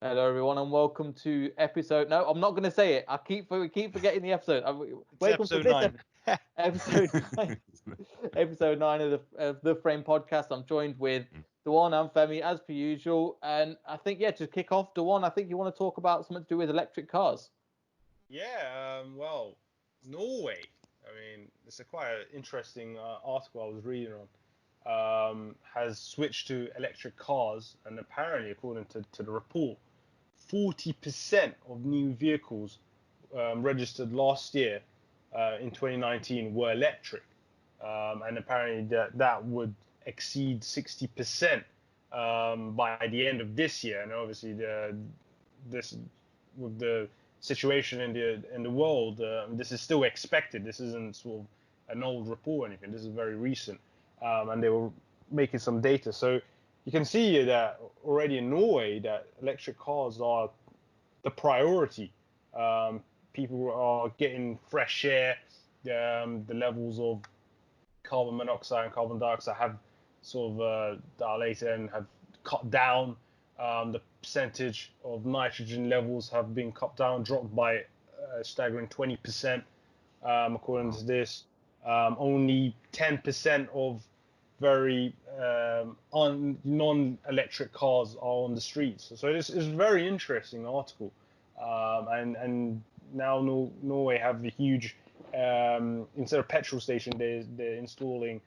Hello, everyone, and welcome to episode. No, I'm not going to say it. We keep forgetting the episode. It's episode 9. Episode 9. Episode 9 of the Frame podcast. I'm joined with Dewan and Femi as per usual, and I think to kick off, Dewan, I think you want to talk about something to do with electric cars. Yeah, well, Norway. I mean, it's a quite an interesting article I was reading on. Has switched to electric cars, and apparently, according to the report, 40% of new vehicles registered last year in 2019 were electric, and apparently that would exceed 60% by the end of this year. And obviously, this with the situation in the world, this is still expected. This isn't sort of an old report or anything. This is very recent, and they were making some data. So you can see that already in Norway that electric cars are the priority. People are getting fresh air. The levels of carbon monoxide and carbon dioxide have sort of dilated and have cut down. The percentage of nitrogen levels have been cut down, dropped by a staggering 20%, according to this. Only 10% of very non-electric cars are on the streets. So this is a very interesting article. And now Norway have a huge, instead of petrol station, they're installing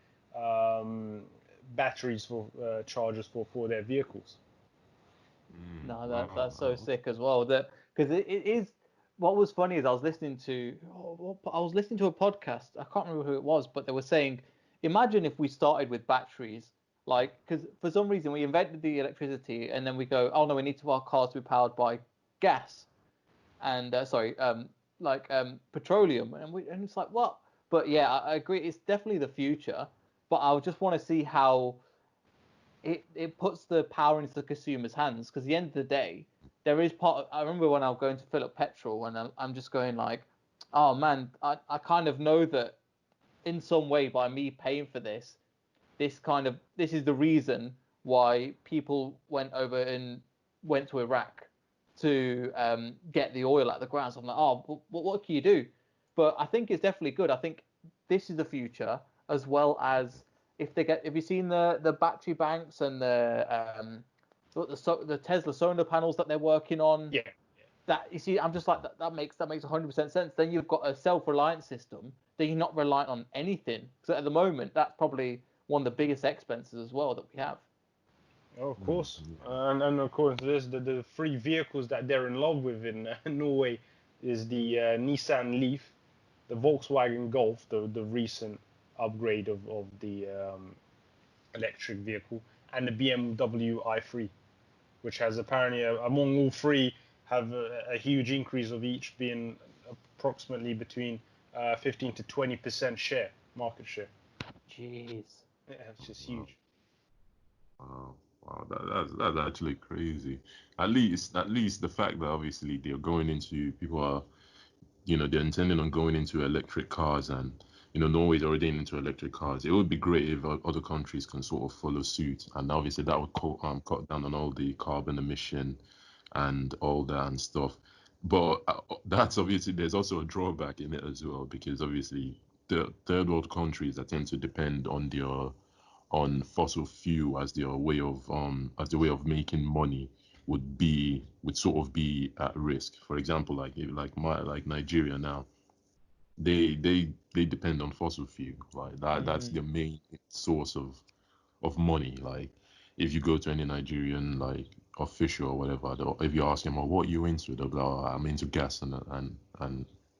batteries for chargers for their vehicles. No, that's so sick as well. Because it is. What was funny is I was listening to a podcast. I can't remember who it was, but they were saying, imagine if we started with batteries, because for some reason we invented the electricity, and then we go, oh no, we need our cars to be powered by gas, and petroleum, and it's like what? But yeah, I agree. It's definitely the future, but I just want to see how it puts the power into the consumer's hands, because at the end of the day, there is I remember when I was going to fill up petrol, and I'm just going like, oh man, I kind of know that in some way by me paying for this is the reason why people went to Iraq to get the oil out of the ground. So I'm like, oh, what can you do? But I think it's definitely good. I think this is the future, as well as have you seen the battery banks and the Tesla solar panels that they're working on? Yeah. That, you see, I'm just like, that makes 100% sense. Then you've got a self-reliant system that you're not reliant on anything. So at the moment, that's probably one of the biggest expenses as well that we have. Oh, of course. And according to this, the three vehicles that they're in love with in Norway is the Nissan Leaf, the Volkswagen Golf, the recent upgrade of the electric vehicle, and the BMW i3, which has apparently, among all three, have a huge increase of each being approximately between 15 to 20% market share. Jeez. Yeah, it's just huge. Wow, that's actually crazy. At least the fact that obviously they're going into, people are, they're intending on going into electric cars, and Norway's already into electric cars. It would be great if other countries can sort of follow suit, and obviously that would cut down on all the carbon emission and all that and stuff. But that's obviously, there's also a drawback in it as well, because obviously the third world countries that tend to depend on fossil fuel as their way of making money would sort of be at risk. For example, like Nigeria now, they depend on fossil fuel. Like that's their main source of money. Like if you go to any Nigerian like official or whatever, if you ask them, "Oh, what are you into?" They'll be like, "Oh, I'm into gas and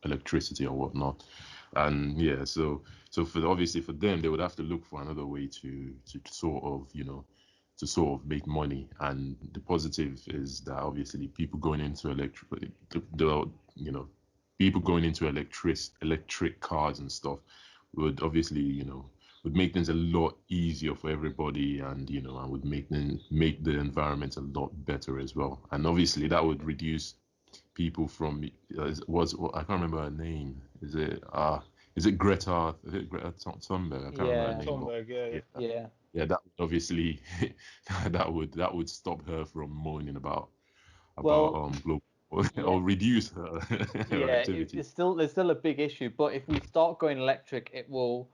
electricity or whatnot." And yeah, so obviously for them, they would have to look for another way to sort of make money. And the positive is that obviously people going into electric cars and stuff would obviously would make things a lot easier for everybody, and and would make the environment a lot better as well. And obviously that would reduce people from I can't remember her name. Is it Greta? Is it Greta Thunberg? I can't remember her name. Thunberg, yeah. Yeah, that would obviously that would stop her from moaning about about Well, global yeah, or reduce her yeah, activity. it's still there's still a big issue. But if we start going electric, it will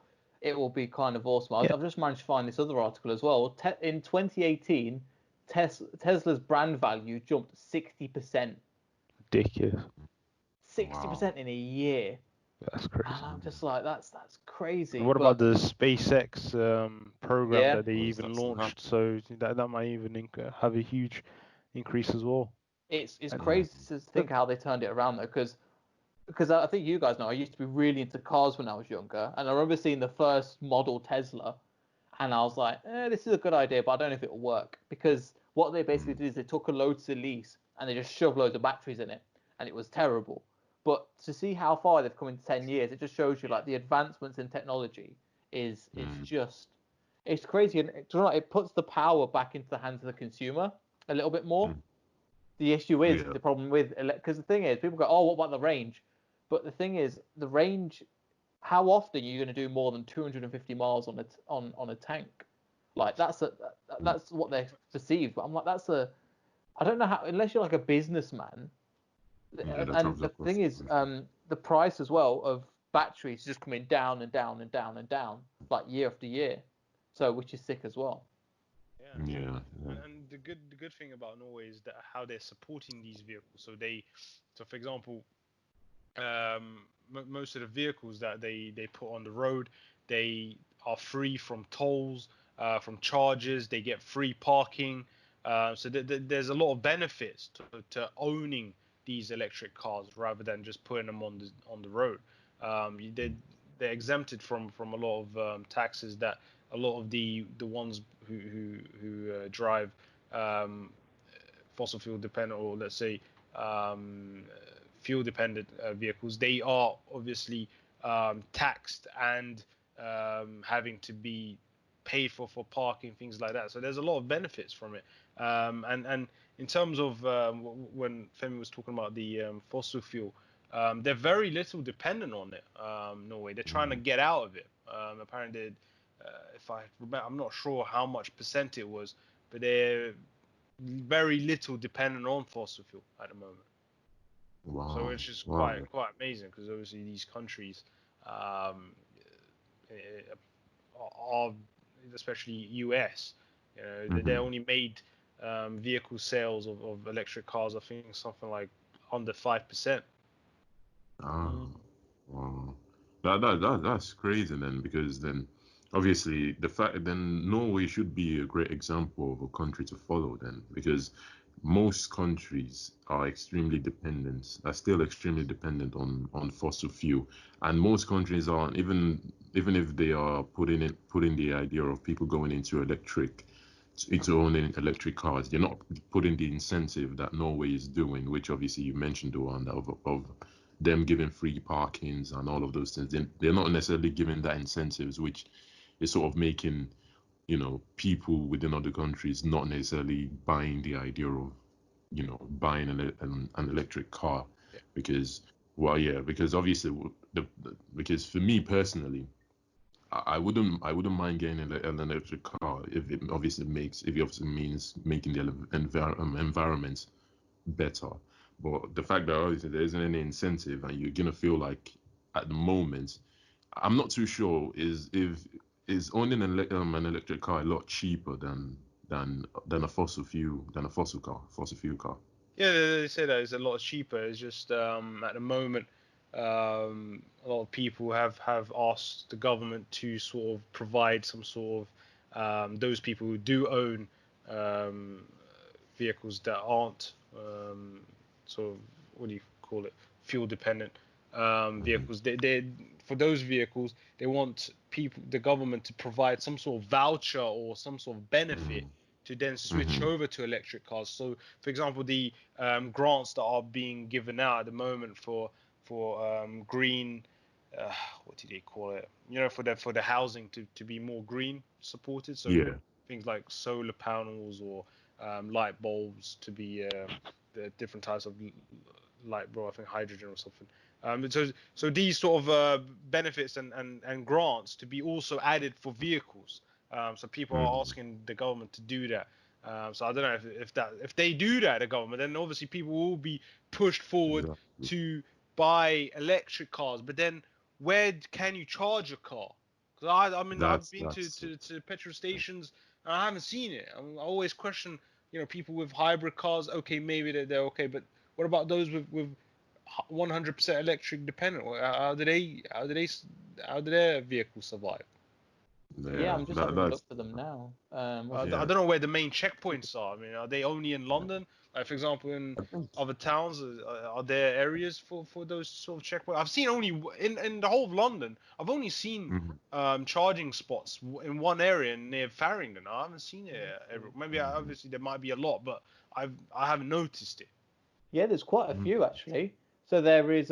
be kind of awesome. Yeah. I've just managed to find this other article as well. In 2018, Tesla's brand value jumped 60%. Ridiculous. 60% in a year. That's crazy. And I'm just like, that's crazy. And what But about the SpaceX program yeah, that they Well, even that's not launched? So that might even have a huge increase as well. it's And crazy to think how they turned it around though, because I think you guys know I used to be really into cars when I was younger, and I remember seeing the first model Tesla, and I was like, this is a good idea, but I don't know if it'll work, because what they basically did is they took a Lotus Elise and they just shoved loads of batteries in it, and it was terrible. But to see how far they've come in 10 years, it just shows you like the advancements in technology is just it's crazy, and it puts the power back into the hands of the consumer a little bit more. The issue is Yeah. the problem with because the thing is people go, oh, what about the range? But the thing is the range. How often are you going to do more than 250 miles on a tank? Like that's what they perceive. But I'm like I don't know how, unless you're like a businessman. Yeah, that And comes the up with thing is, the price as well of batteries is just coming down and down and down and down, like year after year. So which is sick as well. Yeah. yeah, yeah. And the good thing about Norway is that how they're supporting these vehicles. So for example, most of the vehicles that they put on the road, they are free from tolls, from charges. They get free parking. So there's a lot of benefits to owning these electric cars rather than just putting them on the road. They're exempted from a lot of taxes that a lot of the ones who drive fossil fuel dependent, or let's say fuel dependent vehicles, they are obviously taxed and having to be paid for parking, things like that. So there's a lot of benefits from it. And in terms of when Femi was talking about the fossil fuel, they're very little dependent on it. Norway, they're trying to get out of it. Apparently, if I remember, I'm not sure how much percent it was, but they're very little dependent on fossil fuel at the moment. Wow. So it's just Wow. quite amazing, because obviously these countries are, especially US, they only made vehicle sales of electric cars, I think something like under 5%. Ah, wow. That's crazy then, because then obviously the fact then Norway should be a great example of a country to follow then, because most countries are still extremely dependent on fossil fuel, and most countries aren't, even if they are putting the idea of people going into owning electric cars, they're not putting the incentive that Norway is doing, which obviously you mentioned, the one of them giving free parkings and all of those things. They're not necessarily giving that incentives, which is sort of making, people within other countries not necessarily buying the idea of, buying an electric car, Yeah. because, well, yeah, because obviously because for me personally, I wouldn't mind getting an electric car if it obviously means making the environment better. But the fact that obviously there isn't any incentive, and you're gonna feel like at the moment, I'm not too sure is owning an electric car a lot cheaper than a fossil fuel car. Yeah, they say that it's a lot cheaper. It's just at the moment, a lot of people have asked the government to sort of provide some sort of those people who do own vehicles that aren't sort of, what do you call it, fuel dependent vehicles. They for those vehicles, they want the government to provide some sort of voucher or some sort of benefit to then switch over to electric cars. So, for example, the grants that are being given out at the moment for green, what do they call it? For the housing to be more green supported. So Yeah. things like solar panels or light bulbs to be the different types of light bulb, I think hydrogen or something. So these sort of benefits and grants to be also added for vehicles. So people are asking the government to do that. So I don't know if they do that, the government, then obviously people will be pushed forward Exactly. to buy electric cars. But then where can you charge a car? Because I mean I've been That's to petrol stations and I haven't seen it. I always question, people with hybrid cars. Okay, maybe they're okay, but what about those with 100% electric dependent? How do their vehicles survive? Yeah, yeah. I'm just having a look That's for them now. I don't know where the main checkpoints are. I mean, are they only in London? Like, for example, in I think other towns, are there areas for those sort of checkpoints? I've seen only in the whole of London. I've only seen mhm, charging spots in one area near Farringdon. I haven't seen it maybe mhm. obviously there might be a lot, but I haven't noticed it. Yeah, there's quite a few actually. So there is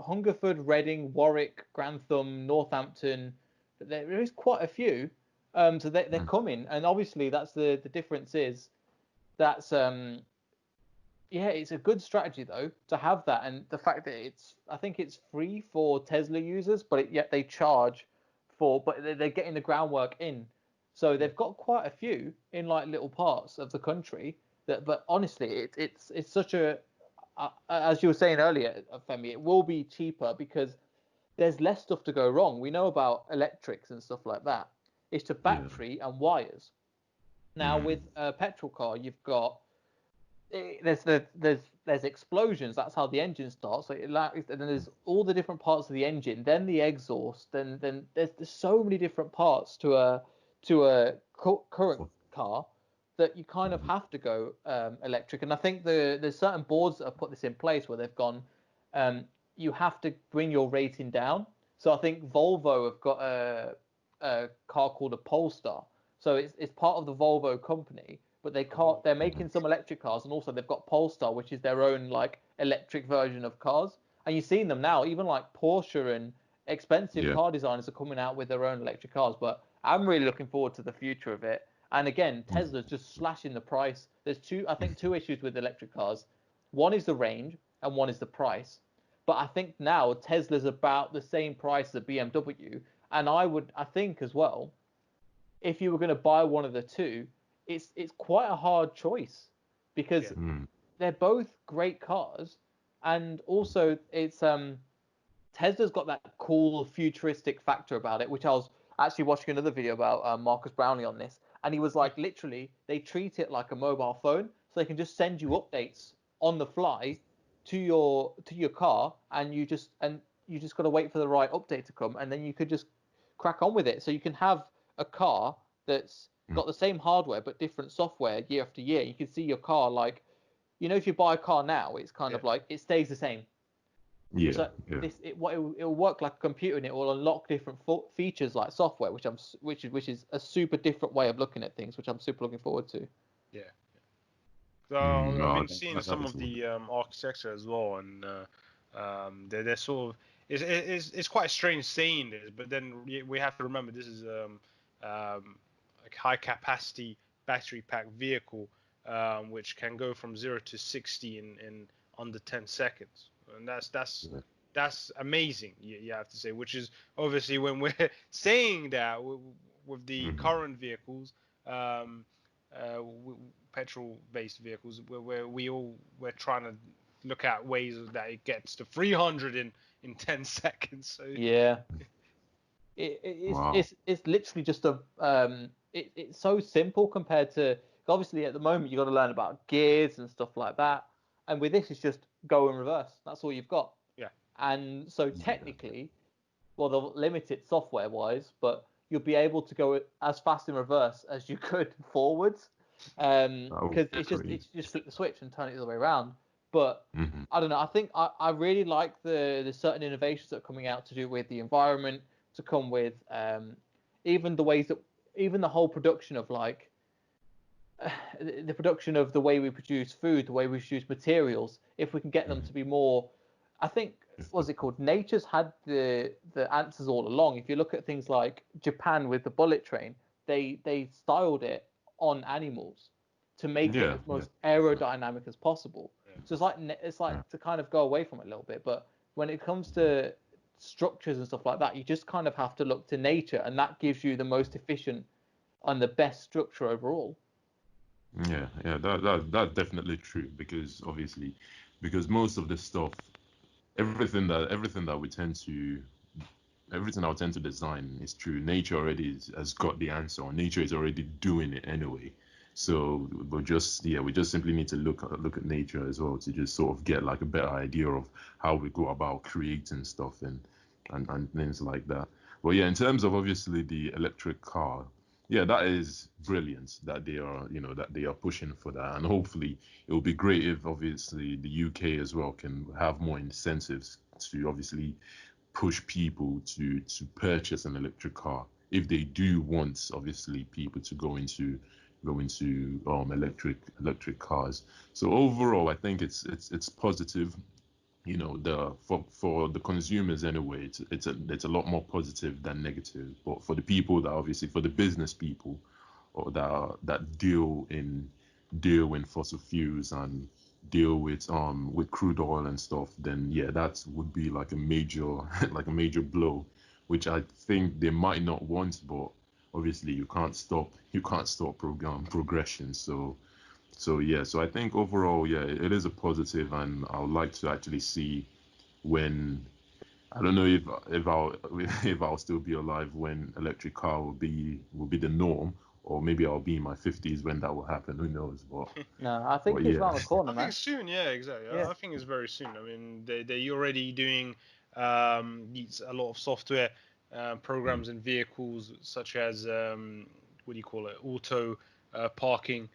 Hungerford, Reading, Warwick, Grantham, Northampton. There is quite a few. So they're coming, and obviously that's the difference is that's yeah, it's a good strategy though to have that, and the fact that I think it's free for Tesla users, but yet they charge but they're getting the groundwork in. So they've got quite a few in like little parts of the country but honestly, it's such a as you were saying earlier, Femi, it will be cheaper because there's less stuff to go wrong. We know about electrics and stuff like that. It's the Yeah. battery and wires. Now with a petrol car, you've got there's explosions. That's how the engine starts. So and then there's all the different parts of the engine, then the exhaust, then there's so many different parts to a current car that you kind of have to go electric. And I think there's certain boards that have put this in place where they've gone, you have to bring your rating down. So I think Volvo have got a car called a Polestar. So it's part of the Volvo company, but they're making some electric cars, and also they've got Polestar, which is their own like electric version of cars. And you've seen them now, even like Porsche and expensive Yeah. car designers are coming out with their own electric cars. But I'm really looking forward to the future of it. And again, Tesla's just slashing the price. There's I think two issues with electric cars. One is the range, and one is the price. But I think now Tesla's about the same price as a BMW, and I think as well, if you were going to buy one of the two, it's quite a hard choice because they're both great cars, and also it's Tesla's got that cool futuristic factor about it, which I was actually watching another video about Marcus Brownlee on this, and he was like, literally, they treat it like a mobile phone, so they can just send you updates on the fly to your car, and you just got to wait for the right update to come, and then you could just crack on with it. So you can have a car that's got the same hardware but different software year after year. You can see your car like, if you buy a car now, it's kind of like it stays the same. Yeah. So it will work like a computer, and it will unlock different features like software, which is a super different way of looking at things, which I'm super looking forward to. Yeah. So No, I've been seeing that some is of the architecture as well, and they're sort of it's quite strange saying this, but then we have to remember this is like high capacity battery pack vehicle, which can go from 0 to 60 in under 10 seconds, and that's amazing. You have to say, which is obviously when we're saying that with the current vehicles. Petrol-based vehicles, where we're trying to look at ways that it gets to 300 in 10 seconds. So Yeah, wow. it's literally just it's so simple compared to, obviously at the moment you got to learn about gears and stuff like that, and with this it's just go and reverse. That's all you've got. yeah, And so technically, well, they'll limit it software wise, but you'll be able to go as fast in reverse as you could forwards, because it's just flip the switch and turn it the other way around. But I don't know. I think I really like the certain innovations that are coming out to do with the environment, to come with even the ways that even the whole production of like the production of the way we produce food, the way we produce materials. If we can get them to be more, I think, what's it called? Nature's had the answers all along. If you look at things like Japan with the bullet train, they styled it on animals to make it as most aerodynamic as possible. So it's like to kind of go away from it a little bit. But when it comes to structures and stuff like that, you just kind of have to look to nature, and that gives you the most efficient and the best structure overall. Yeah, that's definitely true because obviously, because most of the stuff, everything that we tend to, everything I would tend to design is true. Nature already has got the answer, or nature is already doing it anyway. So we just simply need to look at nature as well to just sort of get like a better idea of how we go about creating stuff and things like that. But yeah, in terms of obviously the electric car, yeah, that is brilliant that they are, that they are pushing for that, and hopefully it will be great if obviously the UK as well can have more incentives to obviously push people to purchase an electric car if they do want obviously people to go into electric cars. So overall, I think it's positive. The for the consumers anyway, it's a lot more positive than negative. But for the people that obviously for the business people or that deal in fossil fuels and deal with crude oil and stuff, then yeah, that would be like a major like a major blow, which I think they might not want, but obviously you can't stop program progression. So I think overall, yeah, it is a positive, and I would like to actually see when I don't know if I'll if I'll still be alive when electric car will be the norm, or maybe I'll be in my 50s when that will happen. Who knows? But No, I but think it's yeah, around the corner, I think man. soon, yeah, exactly. Yeah. I think it's very soon. I mean, they're already doing a lot of software programs in vehicles, such as what do you call it, auto parking,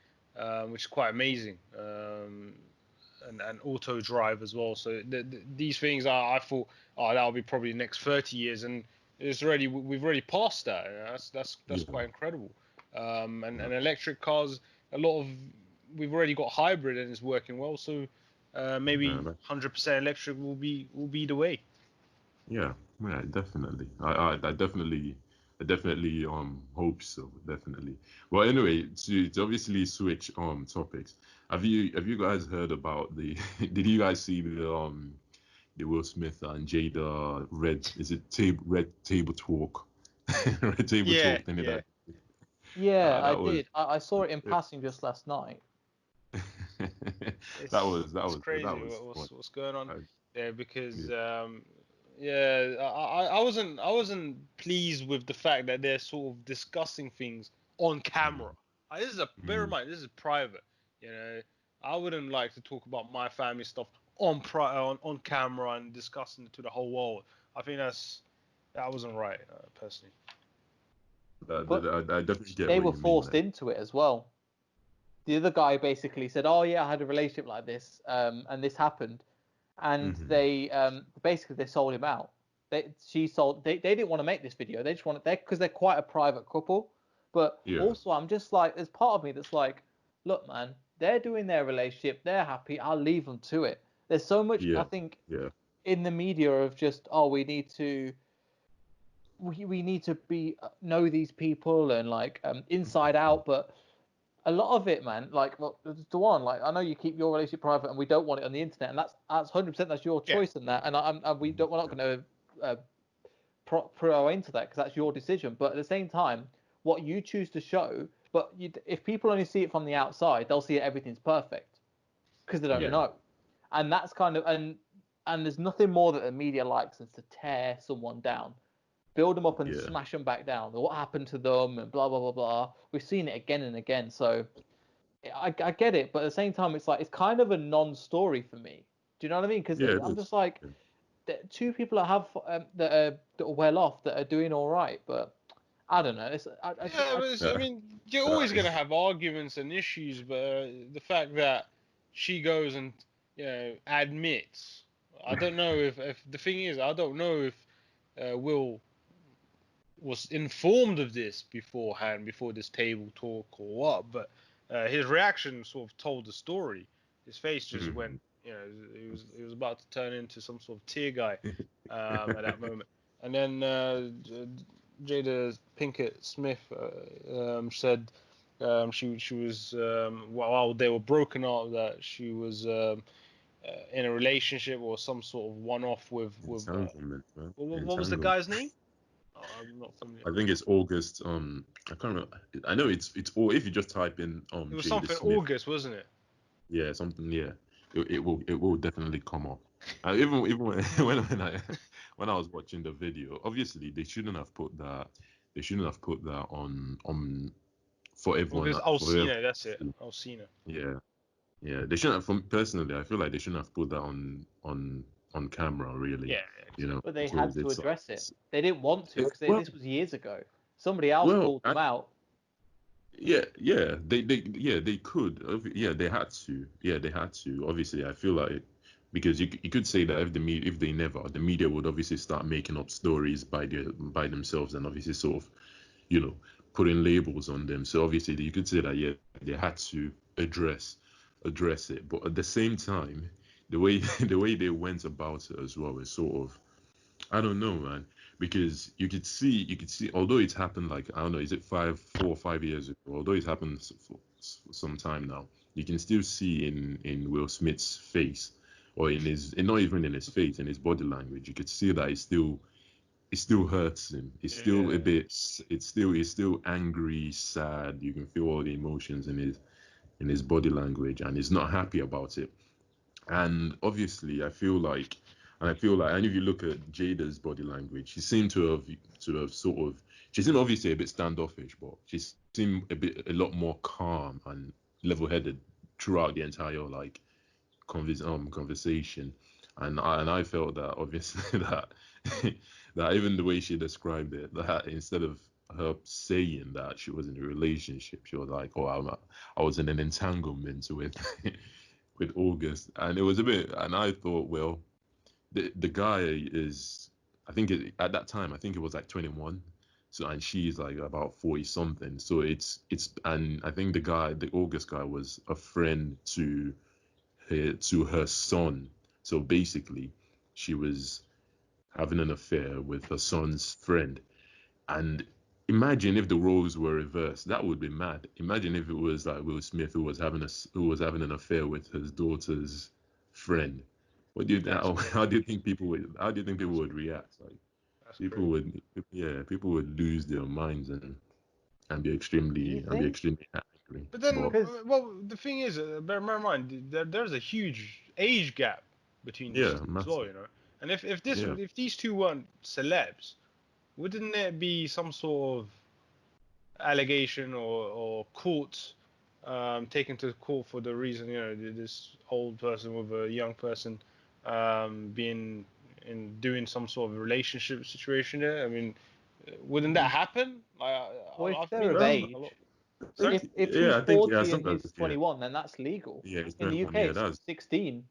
which is quite amazing, and auto drive as well. So these things are, I thought, oh, that'll be probably the next 30 years, and we've already passed that. That's yeah, quite incredible. And yeah, electric cars, a lot of we've already got hybrid and it's working well. So maybe yeah. 100% electric will be the way. Yeah, yeah, definitely. I definitely hope so, definitely. Well, anyway, to obviously switch topics, have you guys heard about the did you guys see the Will Smith and Jada red table talk red table Yeah, talk thing yeah. that Yeah, I that was did. I saw it in passing just last night. that It's was that it's was that crazy was fun. what's going on I, there because yeah. yeah, I wasn't pleased with the fact that they're sort of discussing things on Mm, camera. This is a bear in mm, mind, this is private. You know, I wouldn't like to talk about my family stuff on camera and discussing it to the whole world. I think that wasn't right, personally. But I definitely get they what were you mean, forced man. into it as well. The other guy basically said, "Oh yeah, I had a relationship like this, and this happened," and Hmm. they basically they sold him out. They didn't want to make this video. They just wanted they because they're quite a private couple. But Yeah, also, I'm just like, there's part of me that's like, look, man, they're doing their relationship, they're happy. I'll leave them to it. There's so much I yeah, think yeah, in the media of just, oh, we need to be know these people and like inside out, but a lot of it, man, like, well, Dewan, like, I know you keep your relationship private and we don't want it on the internet, and that's 100% that's your Yeah. choice in that, and we're not yeah, going to pro into that because that's your decision. But at the same time, what you choose to show, but if people only see it from the outside, they'll see it, everything's perfect because they don't Yeah. yeah, know, and that's kind of and there's nothing more that the media likes than to tear someone down, build them up and yeah, smash them back down. What happened to them and blah blah blah blah. We've seen it again and again. So I get it, but at the same time, it's like it's kind of a non-story for me. Do you know what I mean? Because yeah. It I'm is. just like, Yeah, two people that have that are well off, that are doing all right, but I don't know. Yeah, but I yeah, mean, you're uh, always gonna have arguments and issues, but the fact that she goes and admits, I don't know if the thing is, I don't know if Will was informed of this beforehand, before this table talk or what, but his reaction sort of told the story. His face just went, mhm. he was about to turn into some sort of tear guy at that moment. And then Jada Pinkett Smith said she was while they were broken up, that she was in a relationship or some sort of one-off with Entanglement, man. what was the Entanglement. guy's name? I'm not familiar. I think it's August. I can't remember. I know it's all. If you just type in It was Jada something Smith, August, wasn't it? yeah, something, yeah, it will definitely come up. Even when when I was watching the video, obviously they shouldn't have put that on for everyone August for everyone Alsina, that's to it. see. Alsina. Yeah, yeah, they shouldn't have. Personally, I feel like they shouldn't have put that on camera, really. Yeah, exactly. But they had Because to it's like address it. They didn't want to because well, this was years ago. Somebody else well, called them out. yeah, they could. Yeah, they had to. Yeah, they had to. Obviously, I feel like because you could say that if they never, the media would obviously start making up stories by themselves and obviously sort of, you know, putting labels on them. So obviously you could say that, yeah, they had to address it. But at the same time, the way the way they went about it as well is sort of, I don't know, man, because you could see, although it's happened, like, I don't know, is it 4 or 5 years ago? Although it's happened for some time now, you can still see in Will Smith's face, or in his, and not even in his face, in his body language, you could see that it still hurts him. It's still a Yeah. bit. It's still angry, sad. You can feel all the emotions in his body language, and he's not happy about it. And obviously, and if you look at Jada's body language, she seemed to have sort of, she seemed obviously a bit standoffish, but she seemed a lot more calm and level-headed throughout the entire, like, conversation. And I felt that obviously that even the way she described it, that instead of her saying that she was in a relationship, she was like, "Oh, I was in an entanglement with with August," and it was a bit. And I thought, well, the guy is, I think at that time, I think it was like 21. So, and she's like about 40 something. So and I think the August guy was a friend to her son. So basically, she was having an affair with her son's friend. And imagine if the roles were reversed. That would be mad. Imagine if it was like Will Smith who was having an affair with his daughter's friend. What do you That's how, crazy. how do you think people would react? Like, That's people crazy. would yeah, people would lose their minds and be Do you extremely think? angry. But then, But Because well, the thing is, bear in mind, there's a huge age gap between these yeah, two as well, massive. you know. And if Yeah. these two weren't celebs, wouldn't there be some sort of allegation or court taken to court for the reason, you know, this old person with a young person being doing some sort of relationship situation there? I mean, wouldn't that happen? well, if I've they're been of reading a age, lot. I Sorry? think if yeah, she's I think yeah, 40 and sometimes he's yeah. 21, then that's legal. Yeah, it's In the 21. UK, Yeah, it's that's 16.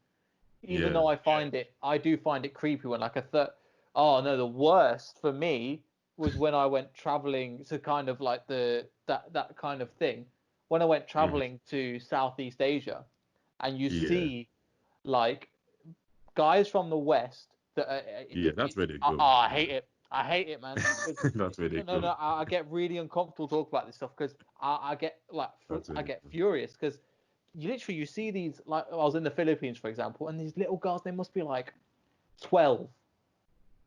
Even yeah. though Yeah. I do find it creepy when like a third. Oh no, the worst for me was when I went traveling to kind of like that kind of thing. When I went Mhm. traveling to Southeast Asia, and you Yeah. see like guys from the West that Yeah, that's where they oh, go. I hate Yeah. it. I hate it, man. 'Cause That's where they no, go. I get really uncomfortable talking about this stuff because I get like That's where I they get go. furious because you see these, like I was in the Philippines for example, and these little girls, they must be like 12,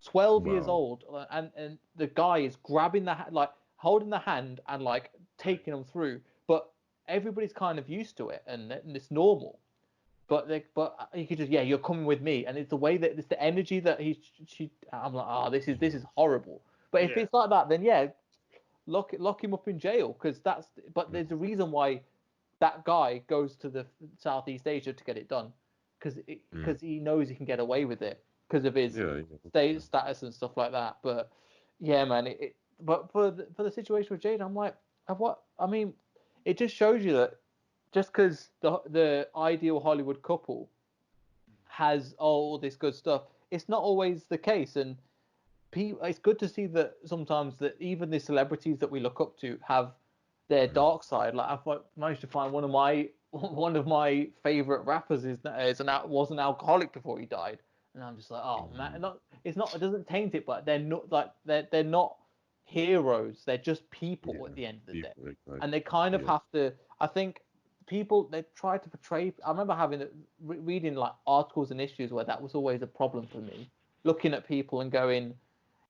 12 years Wow. old, and the guy is grabbing like holding the hand and like taking them through, but everybody's kind of used to it and it's normal. But you could just, yeah, you're coming with me, and it's the way that it's the energy that I'm like, oh, this is horrible. But if Yeah. it's like that, then yeah, lock him up in jail because that's. But there's a reason why that guy goes to the Southeast Asia to get it done, Mm. because he knows he can get away with it because of his Yeah, yeah. state status and stuff like that. But yeah, man, but for the situation with Jada, I'm like, what? I mean, it just shows you that just because the ideal Hollywood couple has all this good stuff, it's not always the case. And it's good to see that sometimes that even the celebrities that we look up to have their Mm. dark side. Like I've managed to find one of my favorite rappers was an alcoholic before he died, and I'm just like, oh man, Mm. it doesn't taint it, but they're not like they're not heroes. They're just people at Yeah. the end of the day, People, exactly. and they kind of Yeah. have to. I think people they try to portray. I remember reading like articles and issues where that was always a problem for me, looking at people and going,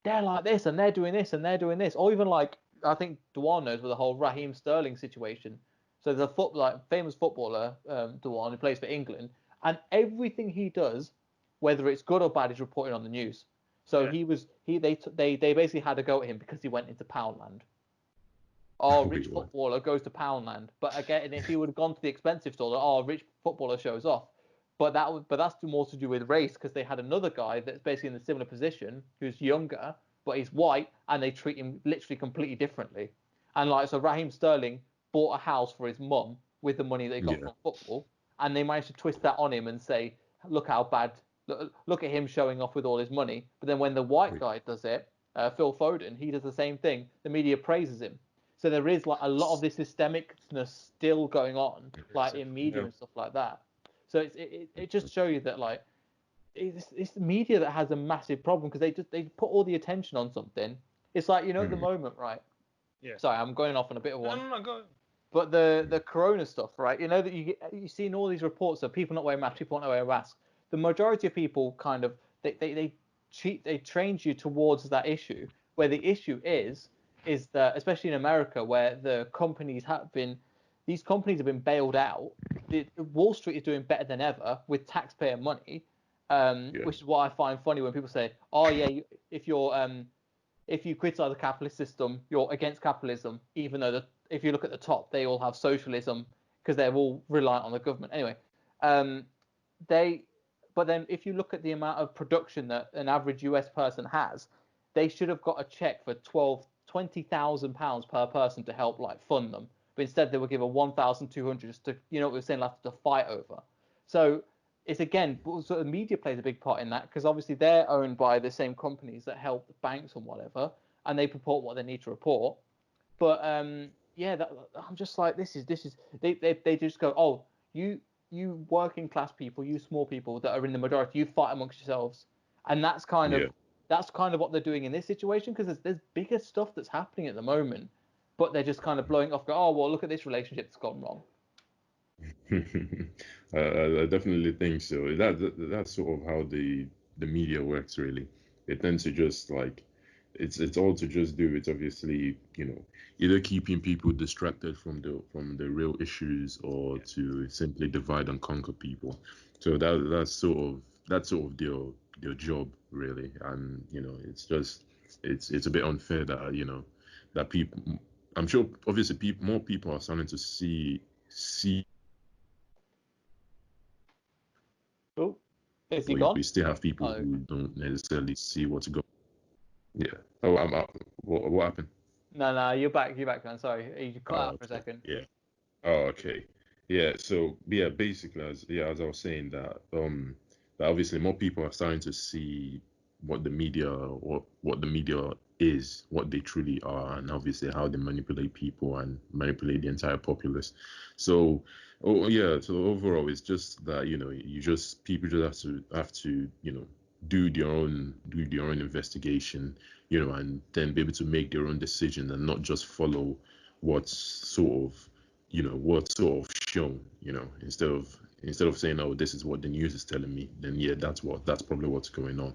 they're like this and they're doing this and they're doing this, or even like I think Duan knows with the whole Raheem Sterling situation. So there's a famous footballer, Duan, who plays for England, and everything he does, whether it's good or bad, is reported on the news. So they basically had to go at him because he went into Poundland. Oh, rich footballer goes to Poundland. But again, if he would have gone to the expensive store, oh, rich footballer shows off. But that's more to do with race, because they had another guy that's basically in a similar position who's younger, but he's white, and they treat him literally completely differently. And like, so Raheem Sterling bought a house for his mum with the money they got from football, and they managed to twist that on him and say, look how bad, look at him showing off with all his money. But then when the white guy does it, Phil Foden, he does the same thing. The media praises him. So there is like a lot of this systemicness still going on, like in media and stuff like that. So it just shows you that like it's the media that has a massive problem, because they put all the attention on something. It's like, at the moment, right? Yeah. Sorry, I'm going off on a bit of one. No, go. But the Corona stuff, right? That you see in all these reports of people not wearing masks, people not wearing masks. The majority of people kind of they trained you towards that issue, where the issue is that, especially in America, where these companies have been bailed out. Wall Street is doing better than ever with taxpayer money, which is what I find funny when people say, "Oh yeah, if you criticize the capitalist system, you're against capitalism," even though if you look at the top, they all have socialism because they're all reliant on the government. Anyway, but then if you look at the amount of production that an average US person has, they should have got a check for £20,000 per person to help like fund them. But instead they were given 1,200 just to, what we were saying, last to fight over. So it's again, so the media plays a big part in that, because obviously they're owned by the same companies that help the banks and whatever, and they report what they need to report. But I'm just like, this is they just go, oh, you working class people, you small people that are in the majority, you fight amongst yourselves, and that's kind of what they're doing in this situation, because there's bigger stuff that's happening at the moment, but they're just kind of blowing off. Go, oh well, look at this relationship that's gone wrong. I definitely think so. That's sort of how the media works, really. It tends to just like it's all to just do. It's obviously, either keeping people distracted from the real issues, or to simply divide and conquer people. So that's sort of their job, really. And it's just it's a bit unfair that that people. I'm sure obviously more people are starting to see. Oh, is he gone? We still have people who don't necessarily see what's going. Yeah. Oh, I'm up. What happened? No, you're back, man. Sorry, you cut out for a second. Yeah. Oh, okay. Yeah. So basically, as I was saying, that obviously more people are starting to see what the media is, what they truly are, and obviously how they manipulate people and manipulate the entire populace. So, so overall, it's just that people just have to do their own investigation, and then be able to make their own decision, and not just follow what's sort of shown, instead of saying, oh, this is what the news is telling me, then that's probably what's going on.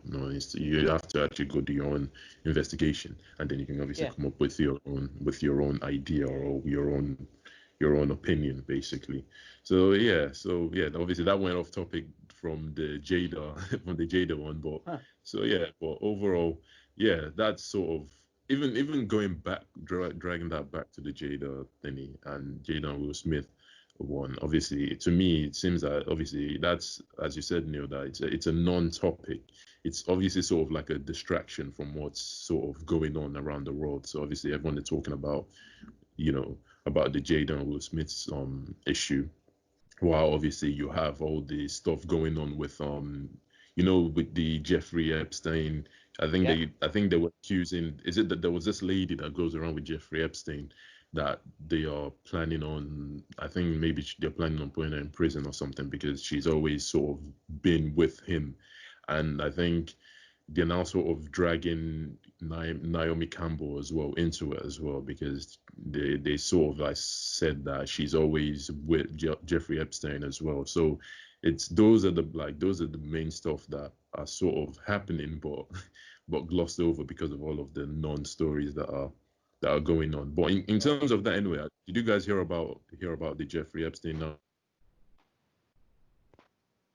You have to actually go do your own investigation, and then you can obviously come up with your own idea, or your own opinion, basically. So obviously that went off topic from the Jada one, but but overall, that's sort of even going back, dragging that back to the Jada thingy and Jada and Will Smith one. Obviously, to me, it seems that obviously that's, as you said, Neil, that it's a non-topic. It's obviously sort of like a distraction from what's sort of going on around the world. So obviously, everyone is talking about about the Jada and Will Smith's issue, while obviously you have all the stuff going on with with the Jeffrey Epstein. I think they were accusing, is it that there was this lady that goes around with Jeffrey Epstein that they are planning on, I think maybe they're planning on putting her in prison or something, because she's always sort of been with him. And I think they're now sort of dragging Naomi Campbell as well into it as well, because they sort of like said that she's always with Jeffrey Epstein as well. So those are the main stuff that are sort of happening, but but glossed over because of all of the non-stories that are going on. But in terms of that anyway, did you guys hear about the Jeffrey Epstein now?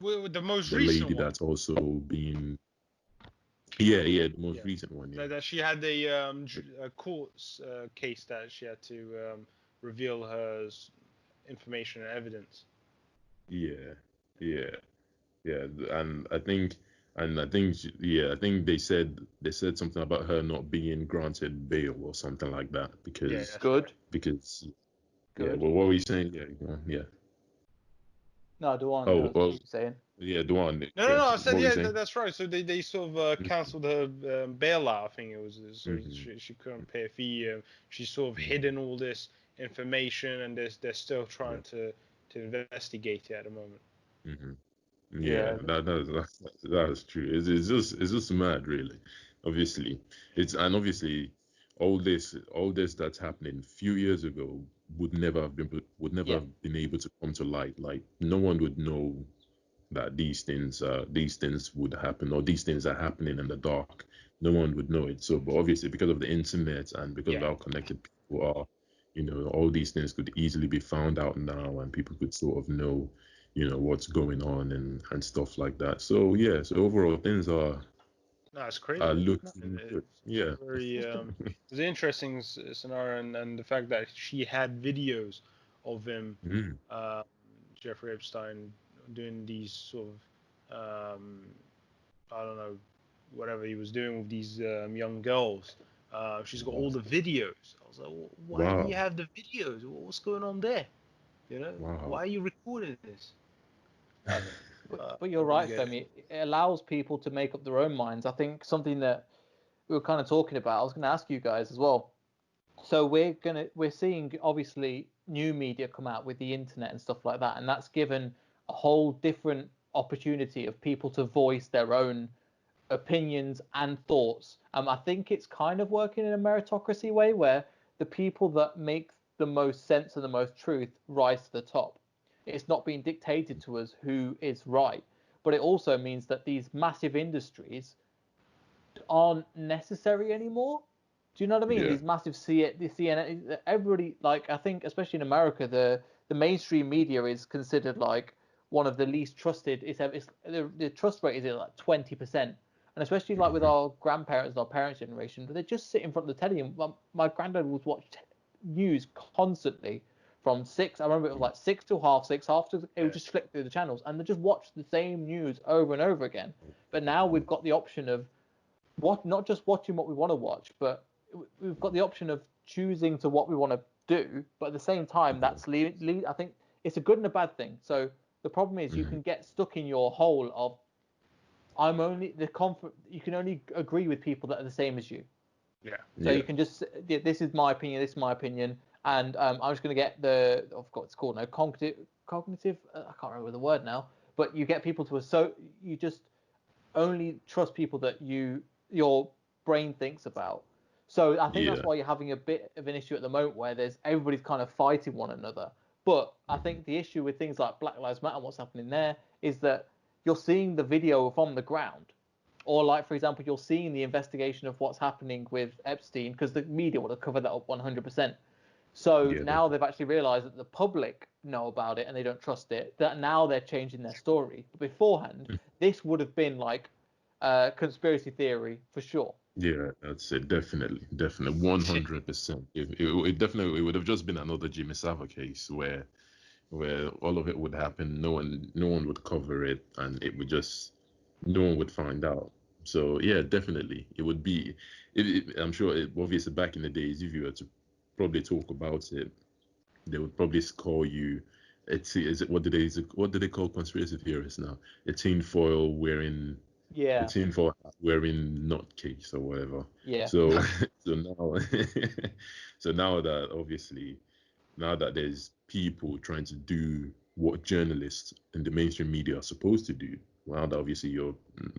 With the most The recent lady one. that's also been the most Yeah. recent one. Yeah. That she had a court case that she had to reveal her information and evidence. Yeah. And I think they said something about her not being granted bail or something like that because that's Good. right. because Good. yeah. Well, what were you saying? Yeah. No, go on. Oh, well, Keep saying. yeah. The one. No, I said, What were you saying? that's right. So they sort of cancelled her bailout. I think it was so Mhm. she couldn't pay a fee. She's sort of hidden all this information, and they're still trying to investigate it at the moment. Mm-hmm. Yeah. That's true. It's just mad, really. Obviously, obviously all this that's happening a few years ago would never have been able to come to light. Like no one would know that these things would happen, or these things are happening in the dark. No one would know it. So, but obviously because of the internet and because of Yeah. how connected people are, all these things could easily be found out now, and people could sort of know, what's going on and stuff like that. So yeah, so overall things are No, it's crazy. looking good. Yeah. It's very it's an interesting scenario, and the fact that she had videos of him, Mm. Jeffrey Epstein, doing these sort of I don't know, whatever he was doing with these young girls. She's got all the videos. I was like, why do you Wow. have the videos? What's going on there? Wow. Why are you recording this? I don't know. But you're I don't right, get it. Femi. It allows people to make up their own minds. I think something that we were kind of talking about, I was going to ask you guys as well. So we're seeing obviously new media come out with the internet and stuff like that, and that's given a whole different opportunity of people to voice their own opinions and thoughts. I think it's kind of working in a meritocracy way where the people that make the most sense and the most truth rise to the top. It's not being dictated to us who is right, but it also means that these massive industries aren't necessary anymore. Do you know what I mean? Yeah. These massive the CNN, everybody, like, I think especially in America, the mainstream media is considered like one of the least trusted. It's the trust rate is at like 20%, and especially like with our grandparents and our parents' generation, they just sit in front of the telly. And my granddad would watch news constantly from six. I remember it was like 6 till half 6. After it would just flick through the channels, and they just watch the same news over and over again. But now we've got the option of not just watching what we want to watch, but we've got the option of choosing to what we want to do. But at the same time, that's I think it's a good and a bad thing. So the problem is you can get stuck in your hole of you can only agree with people that are the same as you. Yeah. So you can just this is my opinion, this is my opinion, and I'm just going to get I forgot what it's called now, cognitive. I can't remember the word now, but you get people to you just only trust people that your brain thinks about. So I think that's why you're having a bit of an issue at the moment where everybody's kind of fighting one another. But I think the issue with things like Black Lives Matter and what's happening there is that you're seeing the video from the ground. Or like, for example, you're seeing the investigation of what's happening with Epstein because the media would have covered that up 100%. So now they've actually realized that the public know about it and they don't trust it, that now they're changing their story. But beforehand, this would have been like conspiracy theory for sure. Yeah, that's it. Definitely, 100%. It definitely would have just been another Jimmy Savile case where all of it would happen. No one would cover it, and it would just no one would find out. So yeah, definitely, it would be. I'm sure, obviously, back in the days, if you were to probably talk about it, they would probably call you. What do they call conspiracy theorists now? A tinfoil wearing Yeah. tinfoil wearing nutcase or whatever. Yeah. So so now so now that there's people trying to do what journalists in the mainstream media are supposed to do, now that obviously your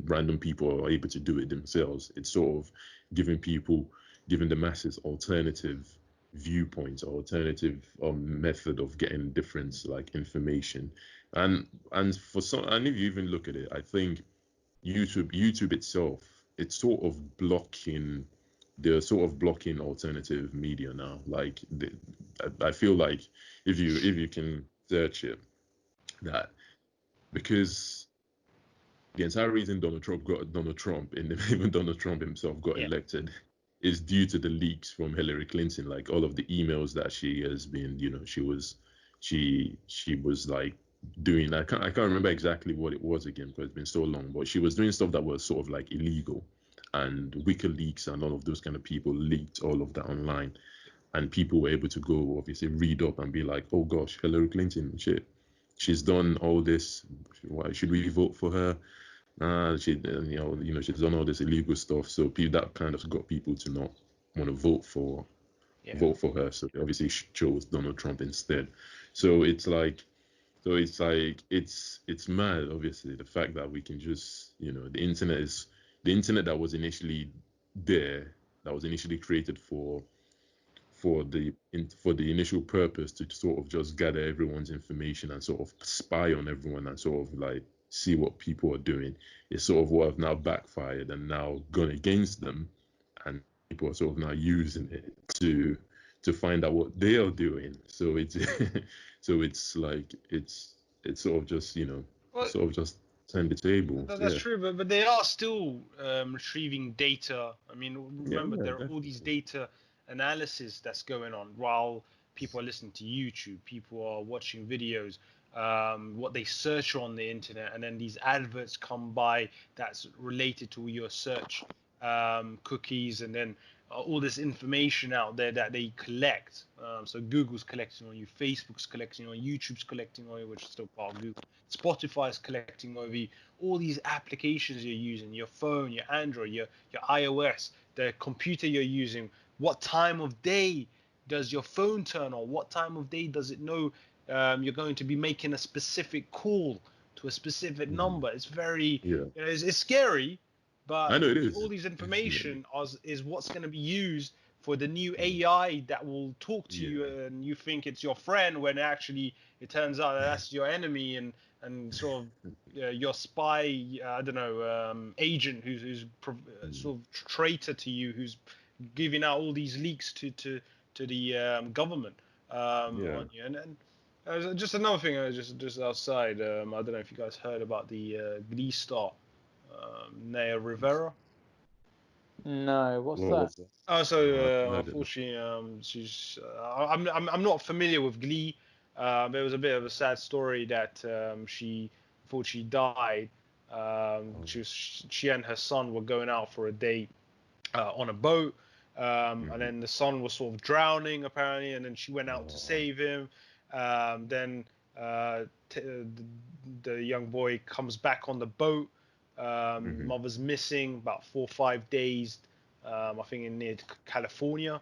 random people are able to do it themselves, it's sort of giving the masses alternative viewpoints, alternative method of getting different like information, and for some, and if you even look at it, I think YouTube itself it's sort of blocking. They're sort of blocking alternative media now. Like I feel like if you can search it, that because the entire reason Donald Trump and even Donald Trump himself got Yeah. elected is due to the leaks from Hillary Clinton, like all of the emails that she has been, she was like doing. I can't remember exactly what it was again because it's been so long, but she was doing stuff that was sort of like illegal, and WikiLeaks and all of those kind of people leaked all of that online, and people were able to go obviously read up and be like, oh gosh, Hillary Clinton, shit, she's done all this. Why should we vote for her? She's done all this illegal stuff. So that kind of got people to not want to vote for her. So they obviously chose Donald Trump instead. So it's mad. Obviously, the fact that we can just, the internet that was initially there, that was initially created for the initial purpose to sort of just gather everyone's information and sort of spy on everyone and sort of like see what people are doing, is sort of what have now backfired and now gone against them, and people are sort of now using it to find out what they are doing. So it's it's sort of just Well, sort of just turn the table. that's true, but they are still retrieving data. I mean, remember there are all these data analysis that's going on while people are listening to YouTube, people are watching videos, what they search on the internet, and then these adverts come by that's related to your search cookies, and then all this information out there that they collect. So Google's collecting on you, Facebook's collecting on you, YouTube's collecting on you, which is still part of Google. Spotify's collecting over you. All these applications you're using, your phone, your Android, your iOS, the computer you're using, what time of day does your phone turn on? What time of day does it know you're going to be making a specific call to a specific number? It's very, it's scary, but I know it is. all these information is what's going to be used for the new AI that will talk to you, and you think it's your friend when actually it turns out that that's your enemy, and sort of your spy, I don't know, agent who's sort of traitor to you, who's giving out all these leaks to the government on you. And just another thing, just outside, I don't know if you guys heard about the Glee star, Naya Rivera. No, what's that? Oh, so unfortunately, she's. I'm not familiar with Glee. There was a bit of a sad story that she unfortunately died. She and her son were going out for a date on a boat, and then the son was sort of drowning apparently, and then she went out to save him. Then the young boy comes back on the boat. Mother's missing about 4 or 5 days. I think near California.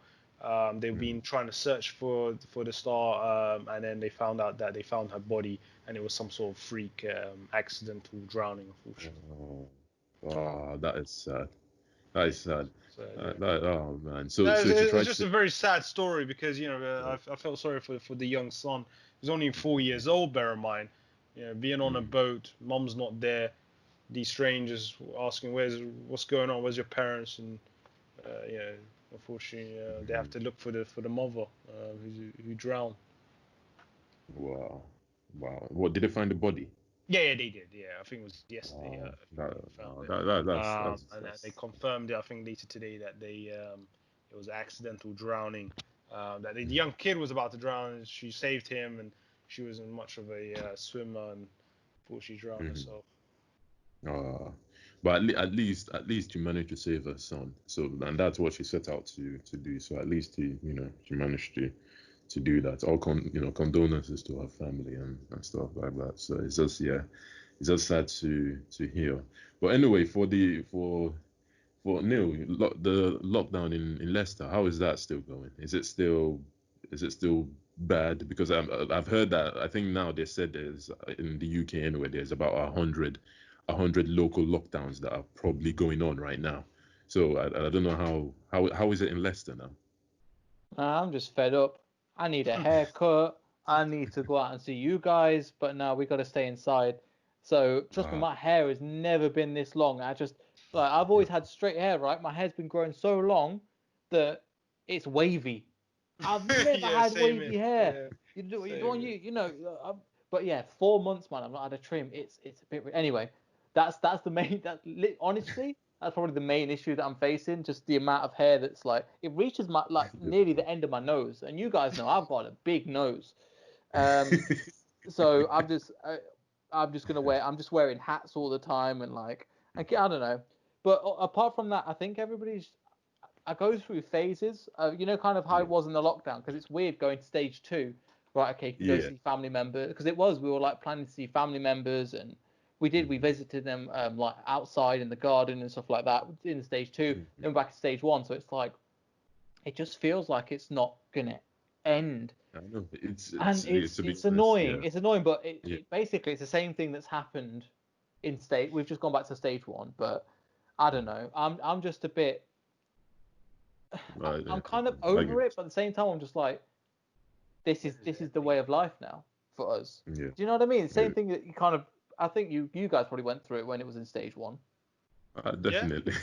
They've been trying to search for the star, and then they found out that they found her body, and it was some sort of freak accidental drowning, unfortunately. That is sad. That is sad. So, oh man. So it's just a very sad story because I felt sorry for the young son. He's only 4 years old. Bear in mind, being on a boat, mom's not there. These strangers asking what's going on, where's your parents, and unfortunately they have to look for the mother who drowned. Wow. What, did they find the body? Yeah, they did. Yeah, I think it was yesterday. And they confirmed it, I think later today, that it was accidental drowning. That the young kid was about to drown, and she saved him, and she wasn't much of a swimmer, and unfortunately drowned herself. But at least you managed to save her son. So, and that's what she set out to do. So at least she managed to do that. All condolences to her family and stuff like that. So it's just sad to hear. But anyway, for Neil, the lockdown in Leicester, how is that still going? Is it still bad? Because I've heard that, I think now they said there's, in the UK anyway, there's about 100 local lockdowns that are probably going on right now. So I don't know how is it in Leicester now? I'm just fed up. I need a haircut. I need to go out and see you guys, but now we got to stay inside. So trust me, my hair has never been this long. Like I've always had straight hair, right? My hair's been growing so long that it's wavy. I've never Yeah, had same wavy here. hair. Yeah, You same don't here. you know. But yeah, 4 months, man. I've not had a trim. It's a bit. Anyway, that's the main. Honestly, that's probably the main issue that I'm facing. Just the amount of hair that's like it reaches my like nearly the end of my nose. And you guys know I've got a big nose. Um, so I'm just gonna wear. I'm just wearing hats all the time and like I don't know. But apart from that, I think everybody's. I go through phases. You know, kind of how Yeah. it was in the lockdown because it's weird going to stage two. Right, okay, you can go Yeah. see family members because it was we were like planning to see family members and we visited them like outside in the garden and stuff like that in stage two. Mhm. Then we're back to stage one, so it's like it just feels like it's not gonna end I know. and It's a bit it's honest. annoying. Yeah. It's annoying, but Yeah. basically it's the same thing that's happened in stage. We've just gone back to stage one, but I don't know. I'm just a bit. Right. I'm kind of I get over it, it. but at the same time, I'm just like, this is the way of life now for us. Yeah. Do you know what I mean? Yeah. Same thing that you kind of. I think you guys probably went through it when it was in stage one. Yeah. Definitely.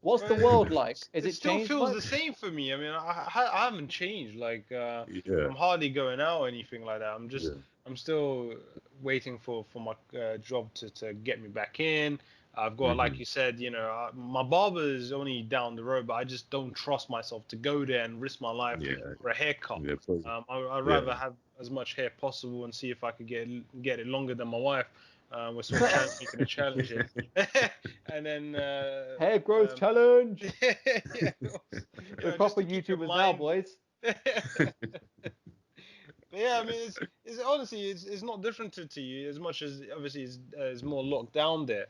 What's the Well, world like? Is it it still changed feels much? the same for me. I mean, I haven't changed. Like, Yeah. I'm hardly going out or anything like that. Yeah. I'm still waiting for my job to get me back in. I've got, like Hmm. you said, my barber is only down the road, but I just don't trust myself to go there and risk my life Yeah. for a haircut. Yeah. I'd Yeah. rather have as much hair possible and see if I could get it longer than my wife. We're sort of making a challenge here. And then Hair growth um, challenge. yeah, We're just proper to keep your YouTubers now, mind. boys. But yeah, I mean, it's honestly, it's not different to you as much as obviously it's more locked down there.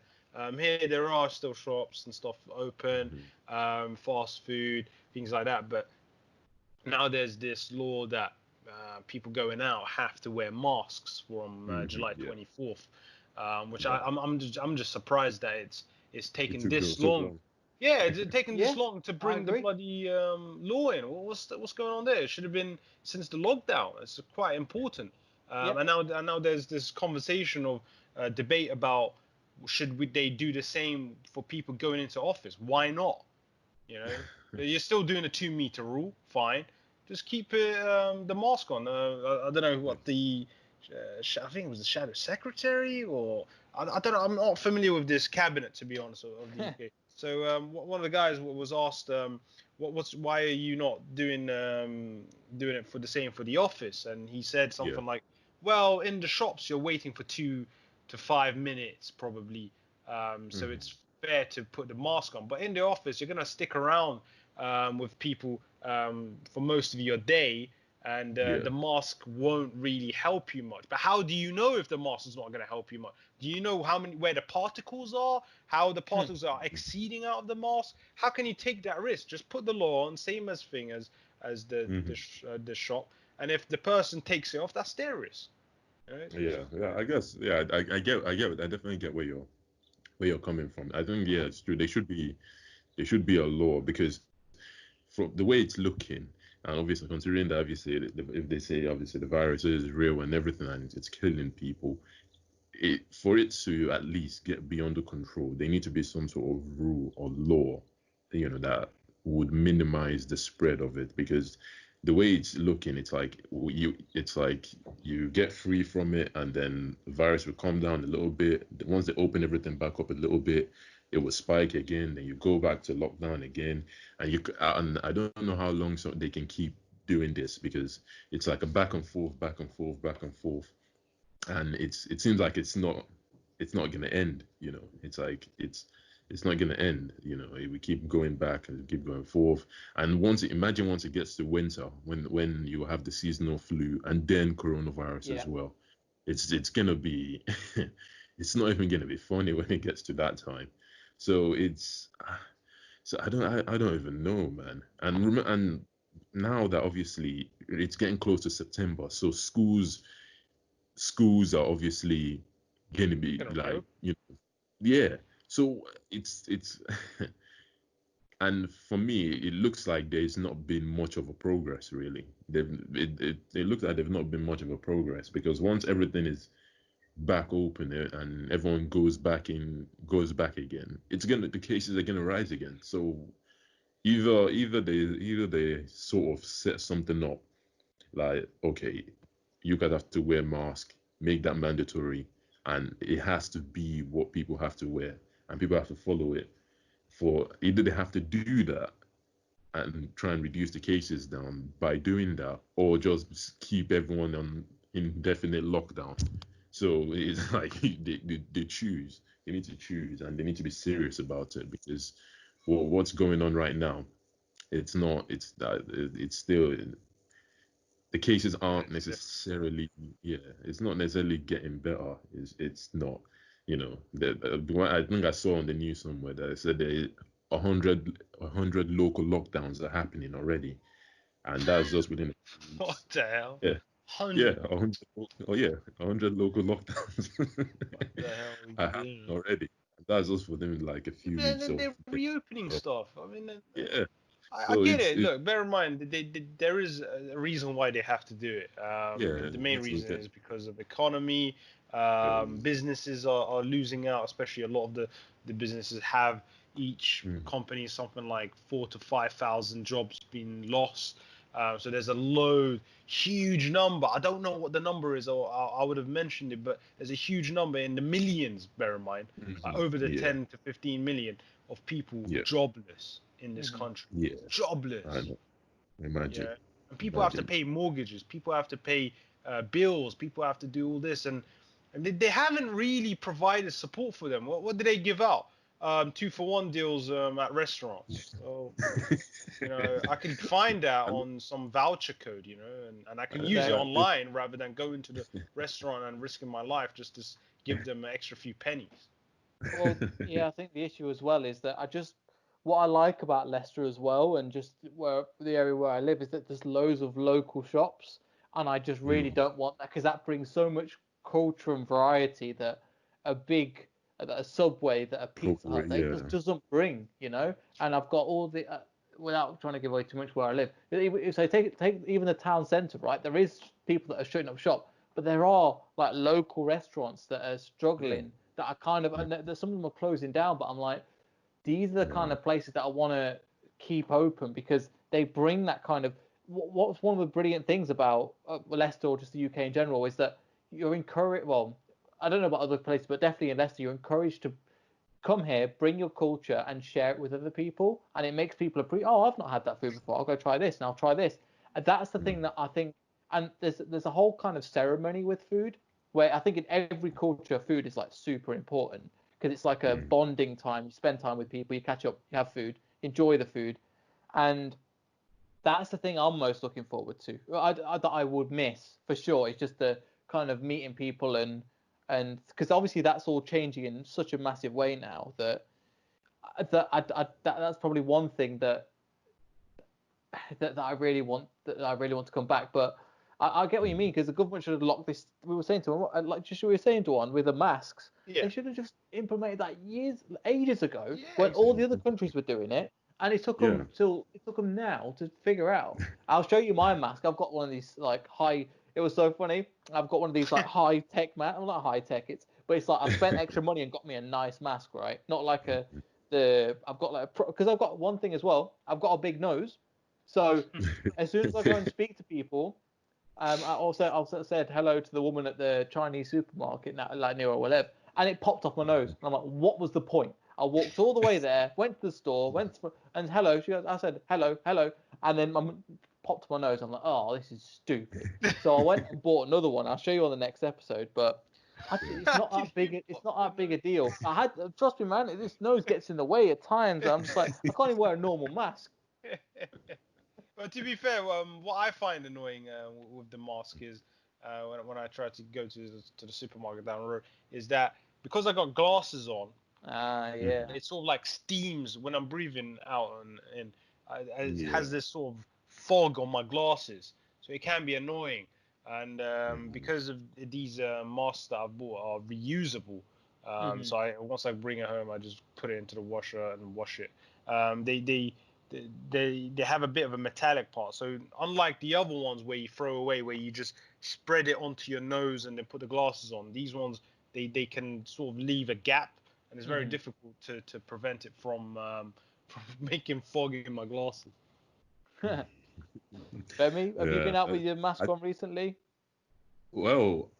Here there are still shops and stuff open, Mhm. fast food, things like that. But now there's this law that people going out have to wear masks from July Yeah. 24th, which Right. I'm just surprised that it's It taken took them this so long. long. Yeah, it's taken Yeah, this long to I bring the agree. bloody law in. What's going on there? It should have been since the lockdown. It's quite important. Yep. And now there's this conversation of debate about they do the same for people going into office? Why not? You know, you're still doing a 2 meter rule. Fine, just keep the mask on. I don't know what the I think it was the shadow secretary or I don't know. I'm not familiar with this cabinet to be honest of the UK. So one of the guys was asked, why are you not doing it for the same for the office? And he said Yeah. something like, well, in the shops you're waiting for 2 to 5 minutes probably, so Hmm. it's fair to put the mask on. But in the office, you're gonna stick around with people for most of your day, and Yeah. the mask won't really help you much. But how do you know if the mask is not gonna help you much? Do you know where the particles are? How the particles are exceeding out of the mask? How can you take that risk? Just put the law on, same as thing as Hmm. the shop, and if the person takes it off, that's their risk. Right? Yeah. Yeah. I guess. Yeah. I get. I definitely get where you're coming from. I think yeah, it's true. There should be a law because from the way it's looking, and obviously considering that obviously if they say obviously the virus is real and everything and it's killing people, for it to at least get beyond the control, there need to be some sort of rule or law, that would minimize the spread of it. Because the way it's looking, it's like you get free from it, and then the virus will come down a little bit. Once they open everything back up a little bit, it will spike again. Then you go back to lockdown again, and I don't know how long they can keep doing this because it's like a back and forth, back and forth, back and forth, and it seems like it's not gonna end. It's like it's not gonna end. We keep going back and keep going forth. And imagine once it gets to winter, when you have the seasonal flu and then coronavirus Yeah. as well, it's gonna be it's not even gonna be funny when it gets to that time. So I don't even know, man. And now that obviously it's getting close to September, so schools are obviously going to be Gonna like, reopen. yeah. So it's and for me, it looks like there's not been much of a progress really. It looks like they've not been much of a progress because once everything is back open it and everyone goes back again, the cases are gonna rise again. So either they sort of set something up like, okay, you guys have to wear mask, make that mandatory, and it has to be what people have to wear, and people have to follow it. For either they have to do that and try and reduce the cases down by doing that, or just keep everyone on indefinite lockdown. So it's like they choose. They need to choose, and they need to be serious about it, because what's going on right now, it's not. It's that. It's still, the cases aren't necessarily. Yeah, it's not necessarily getting better. It's not. I think I saw on the news somewhere that it said that 100 local lockdowns are happening already, and that's just within. What the hell? Yeah, yeah, 100. 100. Oh yeah, 100 local lockdowns What the hell are we are happening doing? already. That's just within like a few Then weeks of. they're reopening stuff. I mean, Yeah, I so get it's it. Look, bear in mind there is a reason why they have to do it. yeah, The main it's reason okay. is because of economy. Businesses are losing out, especially a lot of the businesses have each company something like 4,000 to 5,000 jobs being lost. So there's huge number. I don't know what the number is, or I would have mentioned it, but there's a huge number in the millions, bear in mind, over the Yeah, 10 to 15 million of people yeah, jobless in this country. yeah. I Jobless. know. Imagine, Yeah. And people have to imagine. pay mortgages, people have to pay bills, people have to do all this, and they haven't really provided support for them. What do they give out? 2-for-1 deals at restaurants. So, I can find that on some voucher code, and I can use it Exactly. online rather than going to the restaurant and risking my life just to give them an extra few pennies. Well, yeah, I think the issue as well is that what I like about Leicester as well, and just where the area where I live, is that there's loads of local shops, and I just really don't want that, because that brings so much culture and variety that a Subway, that a Pizza Hut, that it just Yeah, doesn't bring, And I've got all the without trying to give away too much where I live. So take even the town centre, right? There is people that are shutting up shop, but there are like local restaurants that are struggling, that are kind of, and some of them are closing down, but I'm like, these are the kind of places that I want to keep open, because they bring that kind of, what's one of the brilliant things about Leicester, or just the UK in general, is that you're encouraged, well, I don't know about other places, but definitely in Leicester, you're encouraged to come here, bring your culture, and share it with other people, and it makes people appreciate. Oh, I've not had that food before. I'll go try this, and I'll try this. And that's the thing that I think. And there's a whole kind of ceremony with food, where I think in every culture, food is like super important, because it's like a bonding time. You spend time with people, you catch up, you have food, enjoy the food, and that's the thing I'm most looking forward to. That I would miss for sure. It's just the kind of meeting people, and because obviously that's all changing in such a massive way now, that's probably one thing that I really want, to come back. But I get what you mean, because the government should have locked this. We were saying to them, like just we were saying to one with the masks, Yeah. they should have just implemented that ages ago, Yeah, when all exactly. the other countries were doing it, and it took them now to figure out. I'll show you my mask. I've got one of these like high. It was so funny. I've got one of these like high tech masks. Well, not high tech. But it's like I've spent extra money and got me a nice mask, right? Not like I've got like because I've got one thing as well. I've got a big nose, so as soon as I go and speak to people, I also said hello to the woman at the Chinese supermarket, now, like near where I live, and it popped off my nose. And I'm like, what was the point? I walked all the way there, went to the store, and hello. I said hello, hello, and then popped my nose. I'm like, oh, this is stupid. So I went and bought another one. I'll show you on the next episode, but it's not that big. It's not that big a deal. Trust me, man. This nose gets in the way at times. I'm just like, I can't even wear a normal mask. But to be fair, what I find annoying with the mask is when I try to go to the supermarket down the road, is that because I got glasses on, Yeah. it sort of like steams when I'm breathing out, and it has this sort of fog on my glasses, so it can be annoying. And because of these masks that I've bought are reusable, so once I bring it home, I just put it into the washer and wash it. They they have a bit of a metallic part. So unlike the other ones where you throw away, where you just spread it onto your nose and then put the glasses on, these ones they can sort of leave a gap, and it's very difficult to prevent it from making fog in my glasses. Femi, have you been out with your mask on recently? Well,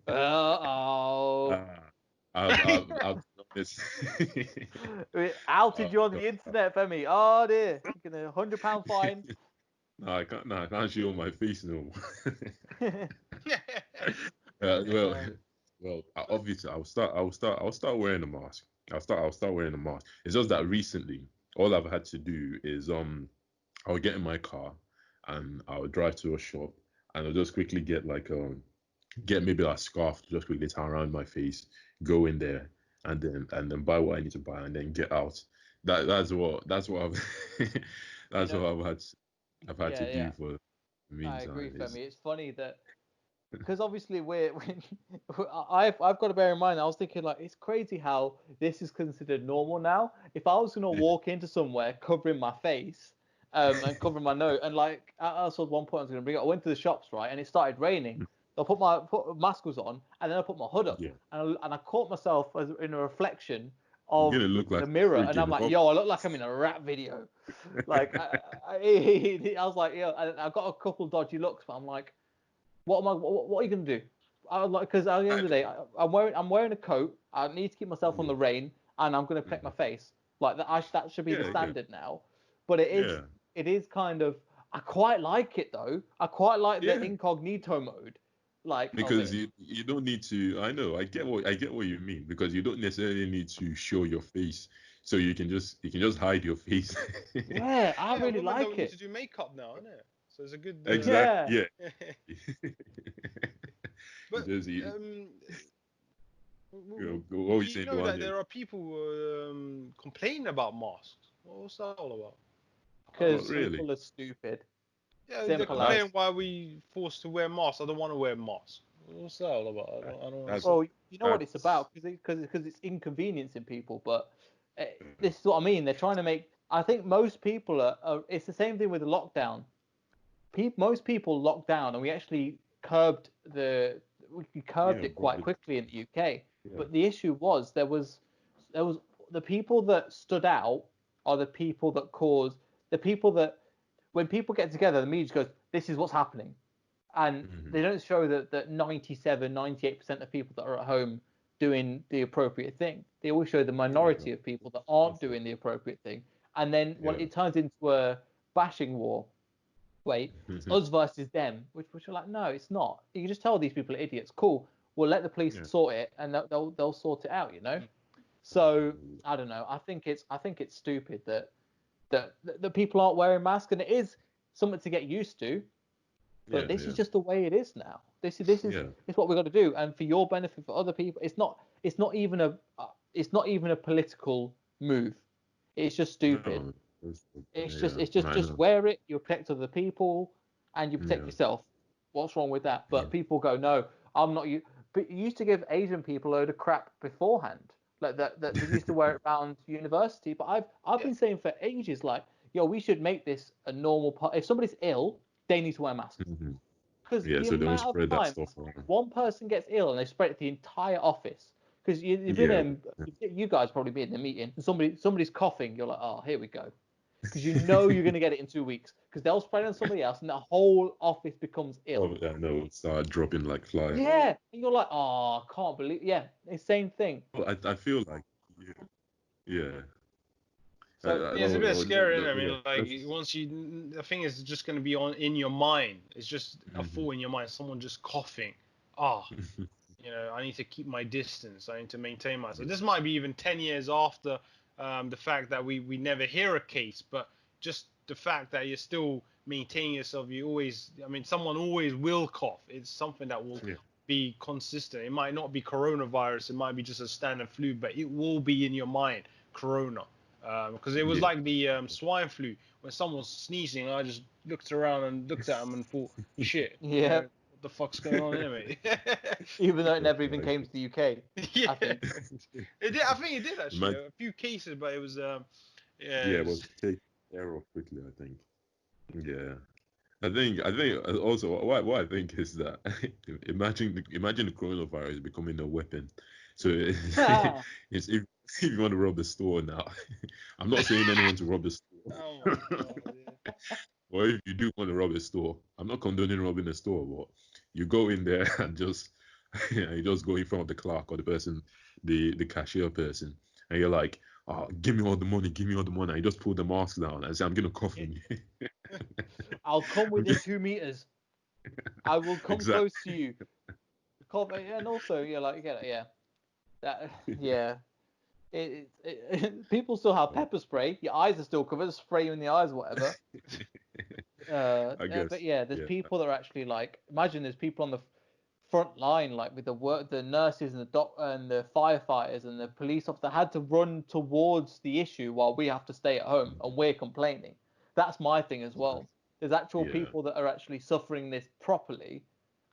Uh-oh. I've noticed. We outed you on the internet, Femi. Oh dear. You're gonna £100 fine. No, I can't. No, I can't show my face no more. Well, obviously, I'll start wearing a mask. I'll start wearing a mask. It's just that recently, all I've had to do is I'll get in my car and I'll drive to a shop and I'll just quickly get get maybe a scarf to just quickly tie around my face, go in there and then buy what I need to buy and then get out. That's what I've that's what I've had to do for the meantime. I agree, Femi. It's funny that because obviously I've got to bear in mind. I was thinking like it's crazy how this is considered normal now. If I was gonna walk into somewhere covering my face and covering my nose, and like I saw at one point I was gonna bring it. I went to the shops, right, and it started raining. So I put my mask on and then I put my hood up, and I caught myself in a reflection of the mirror, and I'm like, yo, I look like I'm in a rap video. Like I was like, yo, I got a couple dodgy looks, but I'm like, what are you gonna do? Because at the end of the day, I'm wearing a coat. I need to keep myself from the rain, and I'm gonna protect my face. Like that should be the standard now. But it is kind of. I quite like it though. I quite like the incognito mode. Like because you don't need to. I know. I get what you mean, because you don't necessarily need to show your face, so you can just hide your face. Yeah, I really like don't it. need to do makeup now, isn't it? So it's a good. Exactly. Yeah. But what you know that there are people complaining about masks. What's that all about? Because people are stupid. Yeah, they're complaining why we forced to wear masks. I don't want to wear masks. What's that all about? I don't well, you know what it's about, because it's inconveniencing people. But this is what I mean. They're trying to make. I think most people are. It's the same thing with the lockdown. Most people locked down, and we actually curbed it quite quickly in the UK. Yeah. But the issue was there was the people that stood out are the people that caused the people that. When people get together, the media just goes, this is what's happening. And they don't show that 97, 98% of people that are at home doing the appropriate thing. They always show the minority of people that aren't doing the appropriate thing. And then when it turns into a bashing war, it's us versus them, which are like, no, it's not. You can just tell these people are idiots. Cool. We'll let the police sort it, and they'll sort it out, you know? So, I don't know. I think it's stupid that people aren't wearing masks, and it is something to get used to. But this is just the way it is now. This is what we've got to do, and for your benefit, for other people. It's not even a political move. It's just stupid. No, it's just wear it. You protect other people, and you protect yourself. What's wrong with that? But people go, no, I'm not you. But you used to give Asian people a load of crap beforehand. Like that they used to wear it around university, but I've been saying for ages, like, yo, we should make this a normal part. If somebody's ill, they need to wear masks. Because so don't spread that stuff around. One person gets ill and they spread it to the entire office. Because you guys probably be in the meeting and somebody's coughing, you're like, oh, here we go. Because you know you're going to get it in 2 weeks. Because they'll spread it on somebody else and the whole office becomes ill. Oh, no, start dropping like flies. Yeah. And you're like, oh, I can't believe. Yeah, it's the same thing. Well, I feel like, So it's a bit scary, isn't it? I mean, once the thing is just going to be in your mind. It's just a thought in your mind. Someone just coughing. I need to keep my distance. I need to maintain myself. This might be even 10 years after the fact that we never hear a case, but just the fact that you're still maintaining yourself. Someone always will cough. It's something that will be consistent. It might not be coronavirus. It might be just a standard flu, but it will be in your mind, corona. Because it was like the swine flu. When someone was sneezing, I just looked around and looked at them and thought, shit. Yeah. What the fuck's going on here, mate? Even though it never even came to the UK. Yeah. I think it did actually. A few cases, but it was Yeah, Yeah, it was taken care of quickly, I think. Yeah. I think also what I think is that imagine the coronavirus becoming a weapon. So it's if you want to rob a store now, I'm not saying anyone to rob a store. oh my god, yeah. Or if you do want to rob a store, I'm not condoning robbing a store, but you go in there and just you just go in front of the clerk or the person, the cashier person, and you're like, oh, give me all the money, give me all the money. And you just pull the mask down and say, I'm gonna cough on you. I'll come I'm within 2 meters. I will come exactly. close to you. And also, yeah, like, yeah, that, yeah. People still have pepper spray. Your eyes are still covered. Spray you in the eyes, whatever. I guess. But yeah, there's Yeah. people that are actually like, imagine there's people on the front line, like with the nurses and the firefighters and the police officer had to run towards the issue while we have to stay at home and we're complaining. That's my thing as well. There's actual Yeah. people that are actually suffering this properly,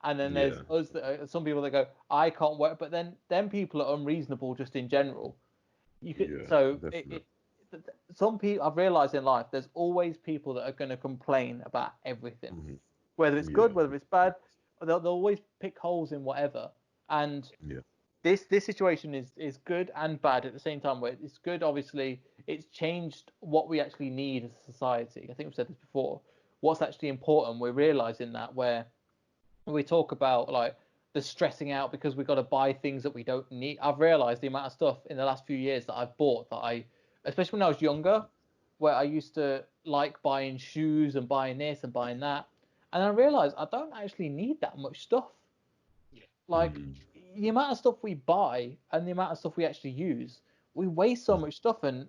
and then there's Yeah. us some people that go, I can't work, but then people are unreasonable just in general. You could Yeah. so Definitely. some people I've realized in life, there's always people that are going to complain about everything, Hmm. whether it's Yeah. good, whether it's bad. They'll always pick holes in whatever. And Yeah. this situation is good and bad at the same time. Where it's good, obviously, it's changed what we actually need as a society. I think we've said this before. What's actually important, we're realizing that where we talk about like the stressing out because we've got to buy things that we don't need. I've realized the amount of stuff in the last few years that I've bought that especially when I was younger, where I used to like buying shoes and buying this and buying that. And I realized I don't actually need that much stuff. Yeah. Like Hmm. the amount of stuff we buy and the amount of stuff we actually use, we waste so much stuff. And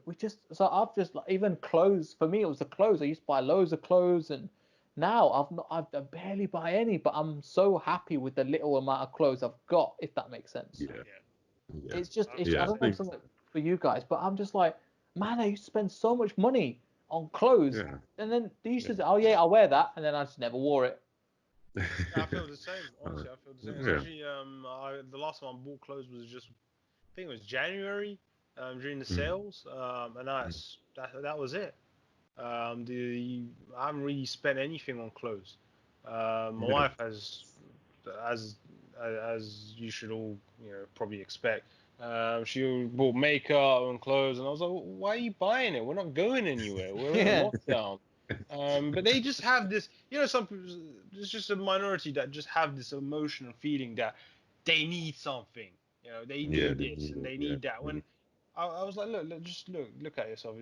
so I've just like, even clothes, for me, it was the clothes. I used to buy loads of clothes and now I barely buy any, but I'm so happy with the little amount of clothes I've got, if that makes sense. Yeah. Yeah. Yeah. I Yeah. I don't know if think. something for you guys, but I'm just like, man, I used to spend so much money on clothes, Yeah. and then they used to Yeah. say, oh yeah, I'll wear that, and then I just never wore it. I feel the same. Uh, Honestly, I feel the same. yeah. Especially the last time I bought clothes was just, I think it was January, during the Mm. sales, and that was it. I haven't really spent anything on clothes. My Yeah. wife has, as as you should all probably expect. She bought makeup and clothes, and I was like, "Why are you buying it? We're not going anywhere. We're in a Yeah, lockdown." But they just have this, some people, there's just a minority that just have this emotional feeling that they need something. They Yeah. need They this need and it. they Yeah. need that. When I was like, just look at yourself.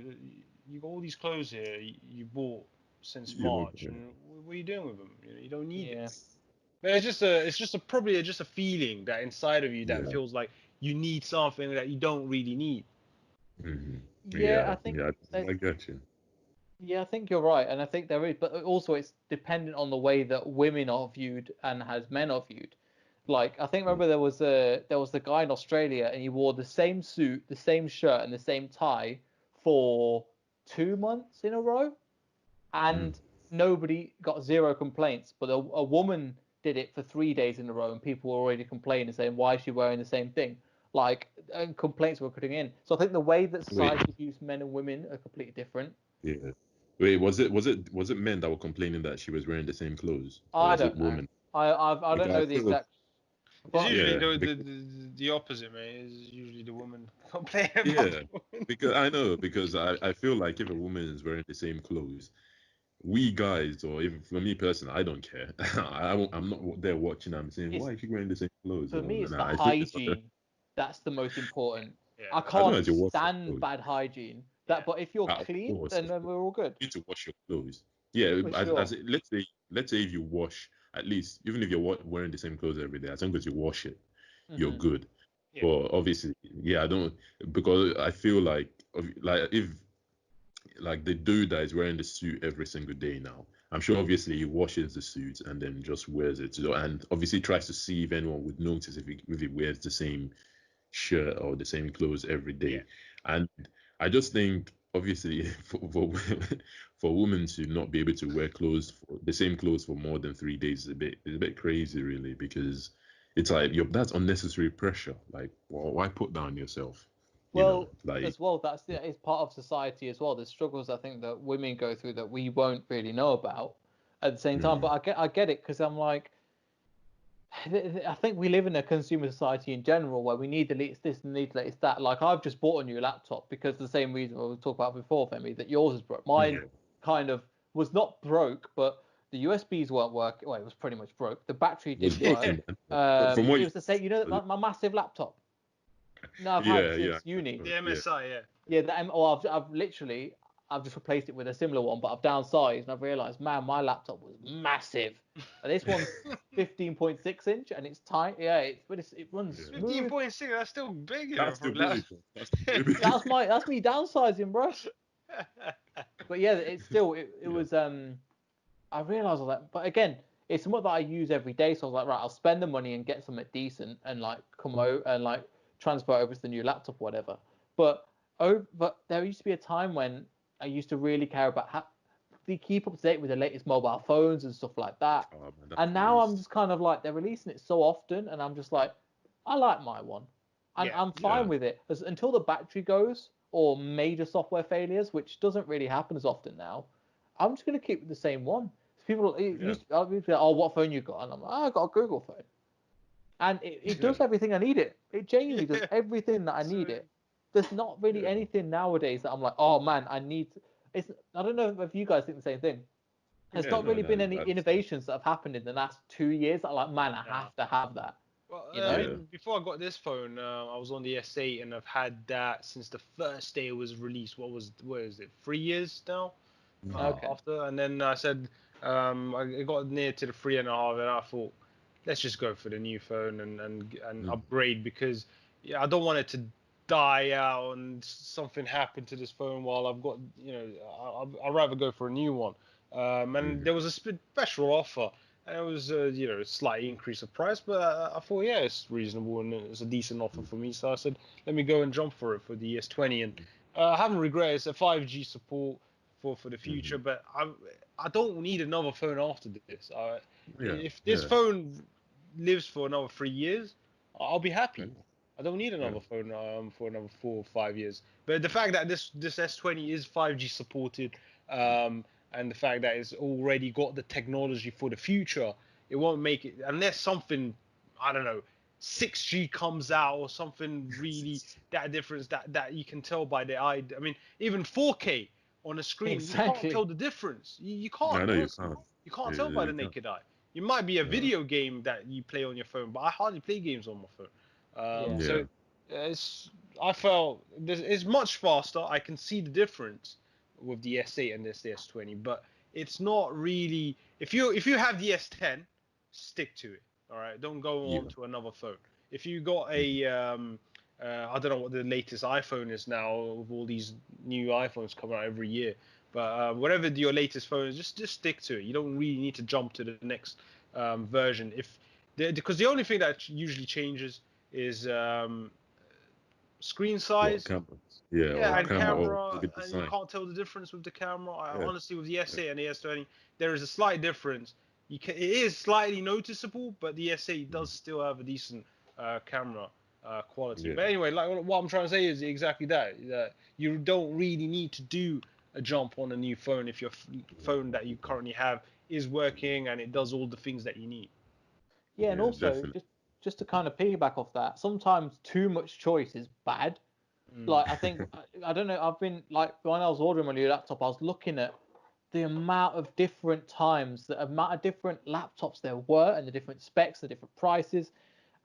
You got all these clothes here you bought since You know. March, and what are you doing with them? You don't need it. yeah, But it's just probably just a feeling that inside of you that Yeah. feels like you need something that you don't really need. Hmm. yeah. Yeah. Yeah. I get you. Yeah, I think you're right, and I think there is, but also it's dependent on the way that women are viewed and as men are viewed. Like I think remember there was the guy in Australia and he wore the same suit, the same shirt, and the same tie for 2 months in a row, Mm. and nobody got zero complaints. But a woman did it for 3 days in a row, and people were already complaining, saying why is she wearing the same thing? Like, and complaints were coming in. So I think the way that Wait. society views men and women are completely different. Yeah. Wait. Was it men that were complaining that she was wearing the same clothes, or I was it don't know. women? I don't Because know I the feel. exact, It's but usually Yeah. the opposite, mate. It's usually the woman complaining about Yeah. the woman. Because I know. Because I feel like if a woman is wearing the same clothes, we guys, or even for me personally, I don't care. I'm not there watching. I'm saying, it's why is she wearing the same clothes? for me it's And the I think it's hygiene that's the most important. I Yeah, I don't know can't how to wash your stand clothes. bad hygiene. yeah. But if you're Of clean, course, then of course. we're all good. You need to wash your clothes. Yeah, For as sure. let's say if you wash at least, even if you're wearing the same clothes every day, as long as you wash it, you're Hmm. good. Yeah. But obviously, yeah, I don't, because I feel like if like the dude that is wearing the suit every single day now, I'm sure obviously he washes the suit and then just wears it. So, and obviously tries to see if anyone would notice if he wears the same shirt or the same clothes every Yeah. day. And I just think obviously for women to not be able to wear the same clothes for more than 3 days is a bit crazy really, because it's like that's unnecessary pressure. Like, well, why put down yourself? Well, like as well, it's part of society as well. There's struggles I think that women go through that we won't really know about at the same time. But I get it because I'm like, I think we live in a consumer society in general where we need the latest this and need the latest that. Like I've just bought a new laptop because the same reason we talked about before, Femi, that yours is broke. Mine kind of was not broke, but the USBs weren't working. Well, it was pretty much broke. The battery didn't work. From what it was the same, my massive laptop. No, I've had it since uni. The MSI, yeah. Yeah, I've just replaced it with a similar one, but I've downsized and I've realised, man, my laptop was massive. And this one's 15.6 inch and it's tight. Yeah, it runs smooth. 15.6, that's still big. That's still big. That's me downsizing, bro. But yeah, it was. I realised I was like, but again, it's something that I use every day. So I was like, right, I'll spend the money and get something decent and like come out and like transfer over to the new laptop, or whatever. But there used to be a time when I used to really care about how they keep up to date with the latest mobile phones and stuff like that. Oh, man, and now I'm just kind of like, they're releasing it so often, and I'm just like, I like my one, and I'm fine with it until the battery goes or major software failures, which doesn't really happen as often now. I'm just gonna keep the same one. People used to be like, oh, what phone you got? And I'm like, oh, I got a Google phone. And it does everything I need it. It genuinely does everything that I need it. There's not really anything nowadays that I'm like, oh man, I need to. I don't know if you guys think the same thing. There's not really been any innovations that have happened in the last 2 years that I'm like, man, I have to have that. Well, I mean, before I got this phone, I was on the S8 and I've had that since the first day it was released. What is it, 3 years now? After, and then I said, I got near to the 3.5, and I thought, let's just go for the new phone and upgrade, because I don't want it to die out and something happen to this phone while I've got, I'd rather go for a new one. And there was a special offer, and it was a slight increase of price, but I thought, yeah, it's reasonable and it's a decent offer for me. So I said, let me go and jump for it for the S20, and I haven't regretted. It's a 5G support for the future, but I don't need another phone after this. If this phone lives for another 3 years, I'll be happy. I don't need another phone for another 4 or 5 years. But the fact that this S20 is 5G supported, and the fact that it's already got the technology for the future, it won't make it, unless something, I don't know, 6G comes out or something really that difference that you can tell by the eye. I mean, even 4K on a screen, you can't tell the difference. You can't. I know you can't. You can't tell by the naked eye. It might be a video game that you play on your phone, but I hardly play games on my phone. So I felt it's much faster. I can see the difference with the S8 and this S20, but it's not really. If you have the S10, stick to it. All right, don't go on to another phone. If you got a I don't know what the latest iPhone is now with all these new iPhones coming out every year, but whatever your latest phone is, just stick to it. You don't really need to jump to the next version because the only thing that usually changes is screen size. And camera, and you can't tell the difference with the camera. Honestly, with the S8 and the S20, there is a slight difference. It is slightly noticeable, but the S8 does still have a decent camera quality. But anyway, like what I'm trying to say is exactly that you don't really need to do a jump on a new phone if your phone that you currently have is working and it does all the things that you need. Yeah, and also just to kind of piggyback off that, sometimes too much choice is bad. Like I think I don't know. I've been like when I was ordering my new laptop, I was looking at the amount of different times, the amount of different laptops there were, and the different specs, the different prices.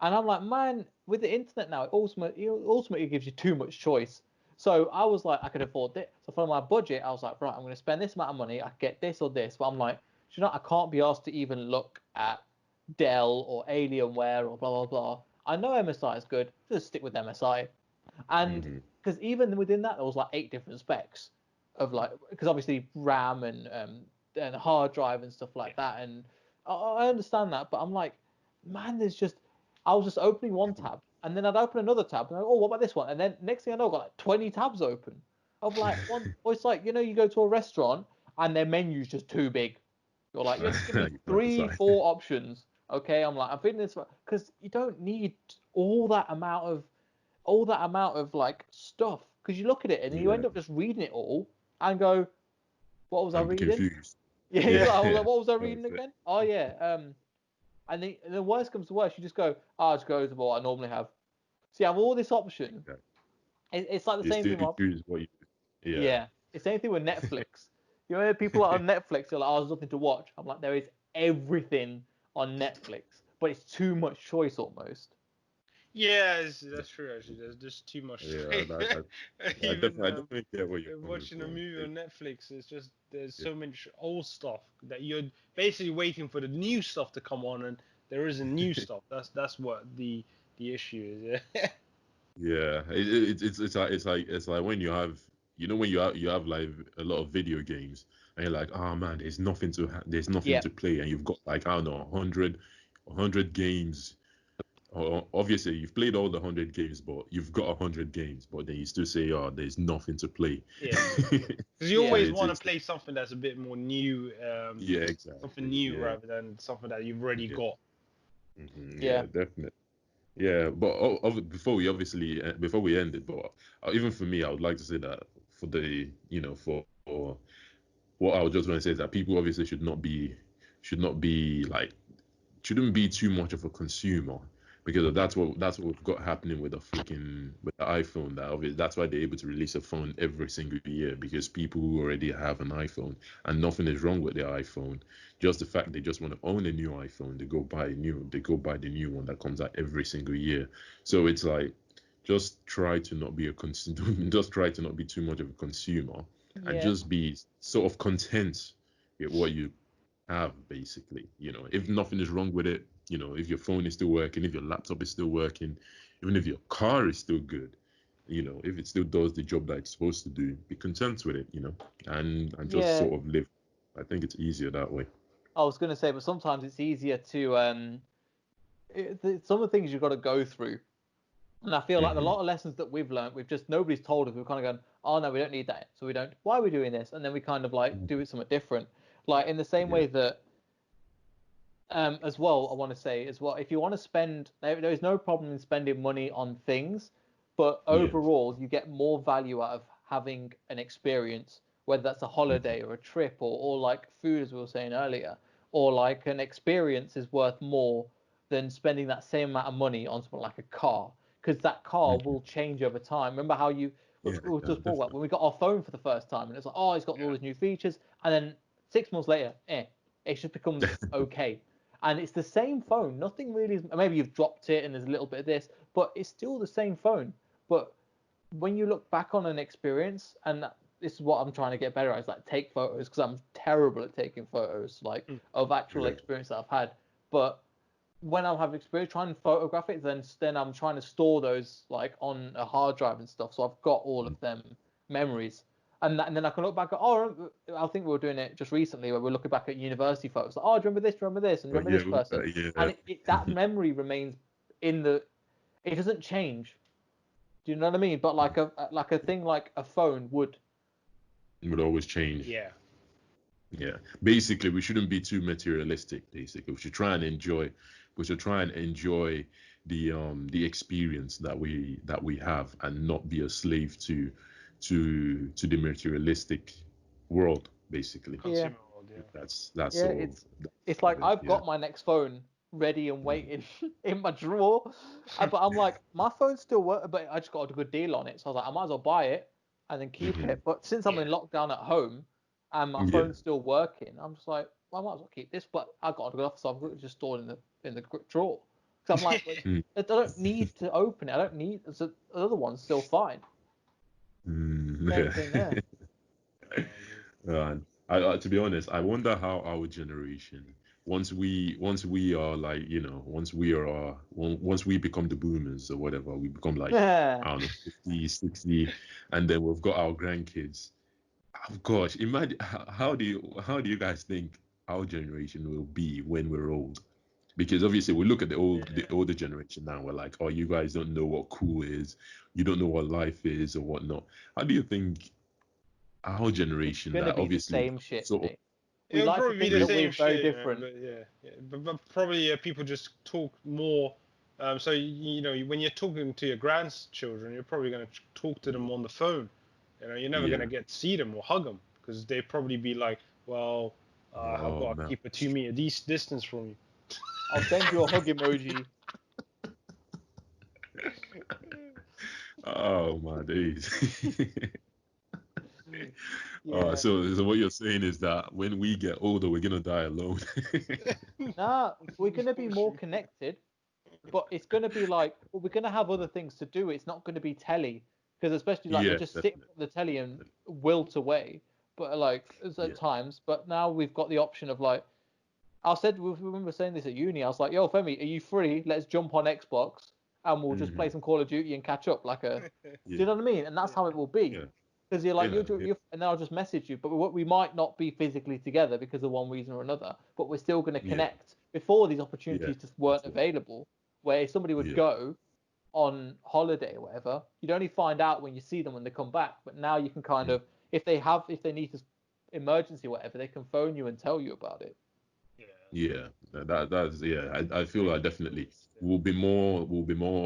And I'm like, man, with the internet now, it ultimately gives you too much choice. So I was like, I could afford it. So for my budget, I was like, right, I'm going to spend this amount of money. I get this or this. But I'm like, I can't be asked to even look at Dell or Alienware or blah, blah, blah. I know MSI is good. Just stick with MSI. And because even within that, there was like 8 different specs of like, because obviously RAM and hard drive and stuff like that. And I understand that. But I'm like, man, I was just opening one tab, and then I'd open another tab, and what about this one? And then next thing I know, I've got like 20 tabs open. Of like or it's like, you go to a restaurant and their menu's just too big. You're like, just give me 3, 4 options. Okay, I'm like, I'm feeling this because you don't need all all that amount of like stuff, because you look at it and then you end up just reading it all and go, what was I I'm reading? confused. Yeah, Yeah. I was like, what was I That's reading it. again? Oh yeah. And the worst comes to worst, you just go, I'll just go to what I normally have. So you have all this option. Okay. It's like the You same still thing. choose what you do. Yeah. Yeah, it's the same thing with Netflix. You know, people are on Netflix, they're like, oh, there's nothing to watch. I'm like, there is everything on Netflix, but it's too much choice almost. Yeah, that's true. Actually, there's just too much. Yeah, I Even definitely get where you're coming watching a from. movie on Netflix, it's just there's Yeah. so much old stuff that you're basically waiting for the new stuff to come on, and there isn't new stuff. That's what the issue is. Yeah. Yeah, it's like when you have when you have like a lot of video games and you're like, oh man, there's nothing Yeah, to play, and you've got like, I don't know, 100 games. Or obviously you've played all the 100 games, but you've got 100 games, but then you still say, oh, there's nothing to play. Yeah. Because you Yeah. always It's- want to it's- play something that's a bit more new, yeah, exactly. something new Yeah, rather than something that you've already yeah. got. Yeah, definitely. Yeah, but before we end it, but even for me, I would like to say that for the, for what I was just going to say is that people obviously shouldn't be too much of a consumer, because that's what we've got happening with with the iPhone. That's why they're able to release a phone every single year, because people who already have an iPhone, and nothing is wrong with their iPhone, just the fact they just want to own a new iPhone, they go buy the new one that comes out every single year. So it's like, just try to not be a consumer, just try to not be too much of a consumer, and yeah, just be sort of content with what you have, basically. If nothing is wrong with it, if your phone is still working, if your laptop is still working, even if your car is still good, if it still does the job that it's supposed to do, be content with it, and just yeah. sort of live. I think it's easier that way. I was gonna say, but sometimes it's easier to some of the things you've got to go through. And I feel like a Hmm. lot of lessons that we've learned, nobody's told us. We've kind of gone, oh no, we don't need that, so we don't. Why are we doing this? And then we kind of like do it something different. Like in the same Yeah. way that, as well, I want to say as well, if you want to spend, there is no problem in spending money on things, but Yeah. overall you get more value out of having an experience, whether that's a holiday or a trip or like food, as we were saying earlier, or like an experience is worth more than spending that same amount of money on something like a car, because that car Mhm. will change over time. Remember how we Yeah, were just talking about definitely. when we got our phone for the first time, and it's like, oh, it's got all these new features, and then 6 months later, it just becomes okay. And it's the same phone. Nothing really is, maybe you've dropped it and there's a little bit of this, but it's still the same phone. But when you look back on an experience, and this is what I'm trying to get better at, is like take photos, because I'm terrible at taking photos, like of actual Yeah. experience that I've had. But when I have experience, trying to photograph it, then I'm trying to store those like on a hard drive and stuff, so I've got all of them memories. And then I can look back at, I think we were doing it just recently where we're looking back at university photos. Like, oh, do you remember this? Do you remember this? And do you But remember yeah, this person? And that memory remains it doesn't change. Do you know what I mean? But like a thing like a phone would. it would always change. Yeah. Yeah. Basically, we shouldn't be too materialistic. Basically, we should try and enjoy. We should try and enjoy the experience that we have, and not be a slave to the materialistic world. Basically, Yeah. Consumer world, yeah. that's Yeah, sort of it's like I've yeah. got my next phone ready and waiting in my drawer, but I'm like, my phone's still work, but I just got a good deal on it, so I was like, I might as well buy it and then keep Mhm. it. But since I'm in Yeah. lockdown at home and my Yeah. phone's still working, I'm just like, well, I might as well keep this. But I got a good offer, so I've got it just stored in the drawer. Because I'm like, Mm. I don't need to open it. I don't need. So the other one's still fine. Same thing Yeah. there. To be honest, I wonder how our generation, once we are like, once we become the boomers or whatever, we become like, Yeah. I don't know, 50, 60, and then we've got our grandkids. Oh gosh, imagine how do you guys think our generation will be when we're old? Because obviously we look at the older generation now, we're like, oh, you guys don't know what cool is, you don't know what life is or whatnot. How do you think our It's generation, gonna that be the obviously same shit, sort of, mate. We It'll like to probably be think the that really, we're same very shit, man. different. But yeah, but probably people just talk more So you know, when you're talking to your grandchildren, you're probably going to talk to them on the phone. You know, you're never going to get to see them or hug them because they probably be like, well, I've got to keep a 2 meter distance from you. I'll send you a hug emoji. Oh my days. Yeah. So what you're saying is that when we get older, we're gonna die alone. Nah, we're gonna be more connected, but it's gonna be like, well, we're gonna have other things to do. It's not gonna be telly, because especially like they just sit definitely. on the telly and wilt away. But like at times, but now we've got the option of like, I said we were saying this at uni. I was like, yo, Femi, are you free? Let's jump on Xbox and we'll just play some Call of Duty and catch up. Like do you know what I mean? And that's how it will be. Because you're like, you're, and then I'll just message you. But we might not be physically together because of one reason or another. But we're still going to connect. Before these opportunities just weren't available. Where if somebody would go on holiday or whatever, you'd only find out when you see them when they come back. But now you can kind of, if they need to emergency or whatever, they can phone you and tell you about it. I feel like definitely will be more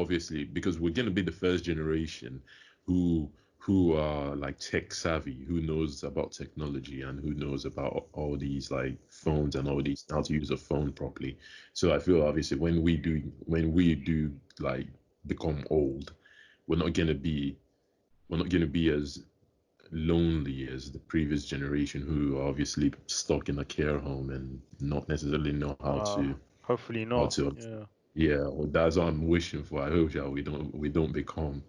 obviously because we're gonna be the first generation who are like tech savvy, who knows about technology and who knows about all these like phones and all these how to use a phone properly. So I feel obviously when we do like become old, we're not gonna be as lonely as the previous generation who are obviously stuck in a care home and not necessarily know how to hopefully not. Well, that's what I'm wishing for. I hope we don't become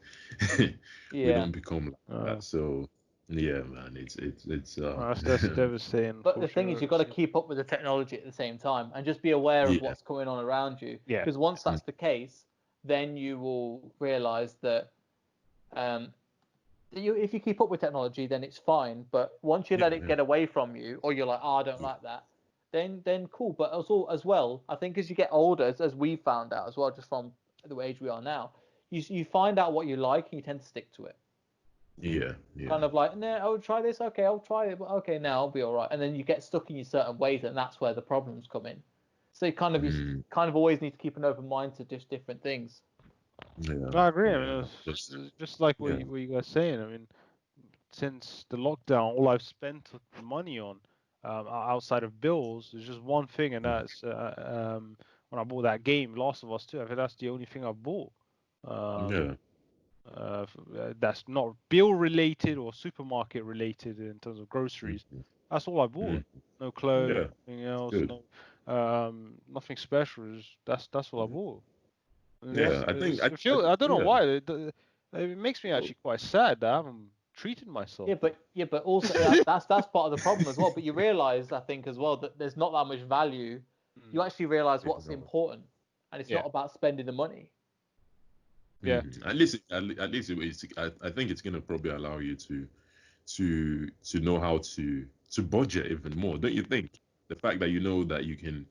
we don't become like that. So yeah, man, it's that's devastating. But the thing is, you've got to keep up with the technology at the same time and just be aware of what's going on around you. Because once that's the case, then you will realize that if you keep up with technology, then it's fine. But once you let it get away from you, or you're like, I don't like that, then cool. But also as well, I think as you get older, as we found out as well, just from the age we are now, you find out what you like and you tend to stick to it. Kind of like, no, I'll try this. Okay, I'll try it. But okay, now I'll be all right. And then you get stuck in your certain ways, and that's where the problems come in. So you kind of always need to keep an open mind to just different things. I agree. I mean, it's just like what you guys saying. I mean, since the lockdown, all I've spent money on outside of bills is just one thing, and that's when I bought that game, Last of Us 2. I think that's the only thing I've bought. That's not bill related or supermarket related in terms of groceries. That's all I bought. No clothes, nothing else, nothing special. That's all I bought. I don't know why. It makes me actually quite sad that I haven't treated myself. But also that's part of the problem as well. But you realise, I think, as well that there's not that much value. You actually realise what's important, and it's not about spending the money. At least I think it's gonna probably allow you to know how to budget even more, don't you think? The fact that you know that you can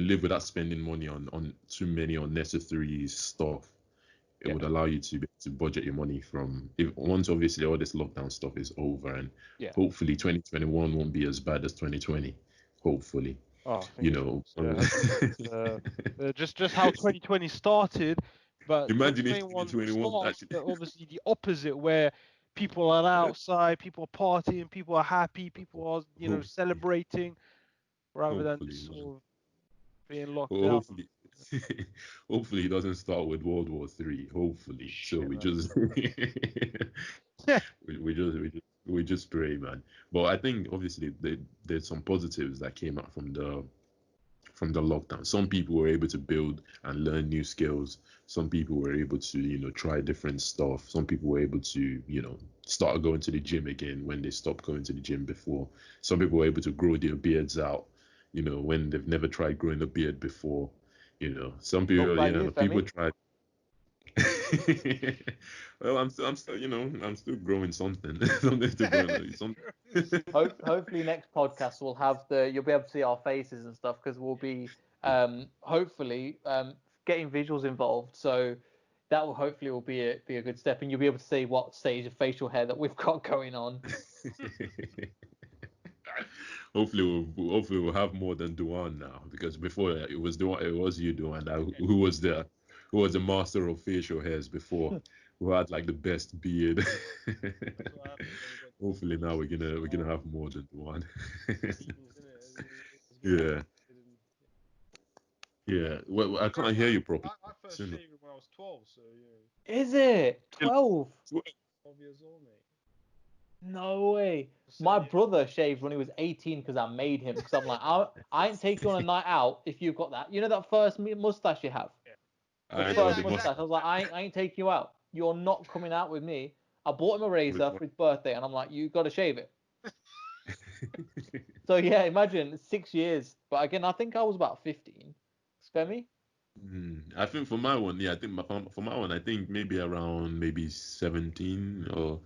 live without spending money on too many unnecessary stuff, it would allow you to budget your money once obviously all this lockdown stuff is over, and hopefully 2021 won't be as bad as 2020. Hopefully. Just how 2020 started. But imagine if 2021 actually obviously the opposite, where people are outside, people are partying, people are happy, people are celebrating, rather than sort of being locked down. Hopefully it doesn't start with World War III. Hopefully, we just pray, man. But I think obviously there's some positives that came out from the lockdown. Some people were able to build and learn new skills. Some people were able to, try different stuff. Some people were able to, start going to the gym again when they stopped going to the gym before. Some people were able to grow their beards out, when they've never tried growing a beard before. Some people, people tried. Well, I'm still growing something. Hopefully next podcast we'll have you'll be able to see our faces and stuff, because we'll be hopefully getting visuals involved. So that will hopefully be a good step, and you'll be able to see what stage of facial hair that we've got going on. Hopefully we'll have more than Duan now, because before it was you, Duan, who was there who was a master of facial hairs before, who had like the best beard. That's what happens when you Hopefully now we're gonna have more than one. got Yeah. Yeah. Well, I can't hear you properly. I first shaved when I was 12, so yeah. Is it 12? 12 years old, mate. No way. My brother shaved when he was 18 because I made him. Because I'm like, I ain't taking you on a night out if you've got that. You know that first mustache you have? Yeah. The first mustache. I was like, I ain't taking you out. You're not coming out with me. I bought him a razor for his birthday, and I'm like, you got to shave it. So yeah, imagine 6 years. But again, I think I was about 15. Femi? I think for my one, yeah, I think for my one, I think maybe around maybe 17 or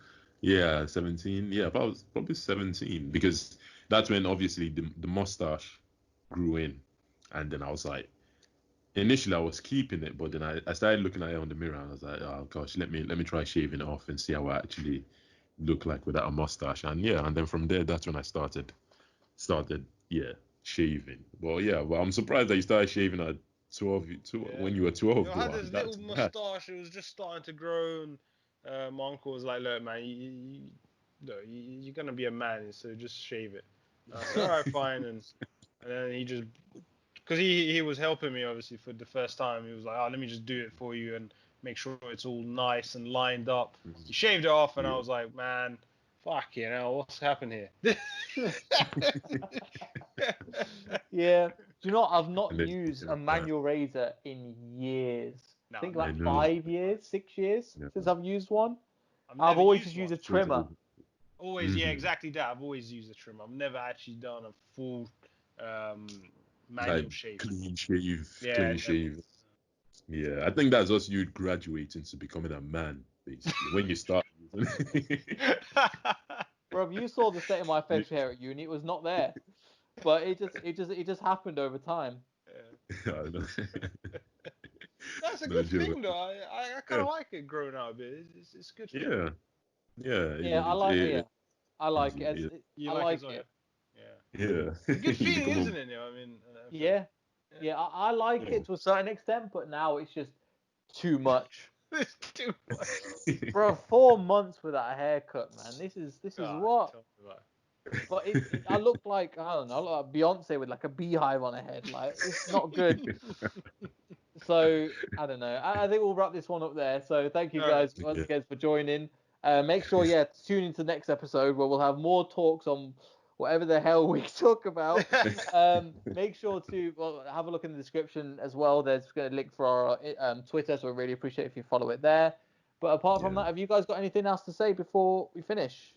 17. Yeah, about probably 17 because that's when obviously the mustache grew in, and then I was like, initially I was keeping it, but then I started looking at it on the mirror and I was like, oh gosh, let me try shaving it off and see how I actually look like without a mustache, and then from there that's when I started shaving. Well, I'm surprised that you started shaving at 12 when you were 12. I had this little mustache. It was just starting to grow, and my uncle was like, "Look, man, you're gonna be a man, so just shave it." And I said, "All right, fine." And then he just, because he was helping me obviously for the first time, he was like, "Oh, let me just do it for you and make sure it's all nice and lined up." He shaved it off, and I was like, "Man, fuck you know, what's happened here?" Yeah. Do you know what? I've not used a manual razor in years. I think like 5 years, 6 years since I've used one. I've always just used a trimmer. Always, yeah, exactly that. I've always used a trimmer. I've never actually done a full manual shave. Clean shave. Yeah, I think that's also you graduating to becoming a man, basically, when you start using Bro, you saw the state of my facial hair at uni. It was not there. But it just happened over time. Yeah. That's a good thing, though. I kind of like it growing out a bit. It's good. Yeah. I like it. I like it. You I like it. Yeah. Yeah. It's a good feeling, isn't it? I mean. I like it to a certain extent, but now it's just too much. It's too much. Bro, 4 months without a haircut, man. This is what. But I look like, I don't know, like Beyonce with like a beehive on her head. Like, it's not good. So, I don't know. I think we'll wrap this one up there. So, thank you guys once again for joining. Make sure, tune into the next episode where we'll have more talks on whatever the hell we talk about. Make sure to have a look in the description as well. There's a link for our Twitter, so we really appreciate if you follow it there. But apart from that, have you guys got anything else to say before we finish?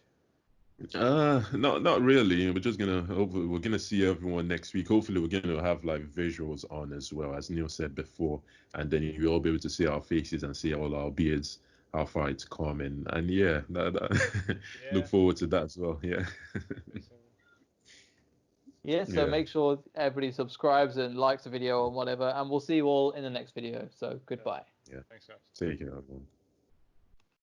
Not really. We're gonna see everyone next week. Hopefully, we're gonna have like visuals on as well, as Neil said before, and then you'll all be able to see our faces and see all our beards, how far it's come, and look forward to that as well. So make sure everybody subscribes and likes the video and whatever, and we'll see you all in the next video. So goodbye. Thanks, guys. Take care, everyone.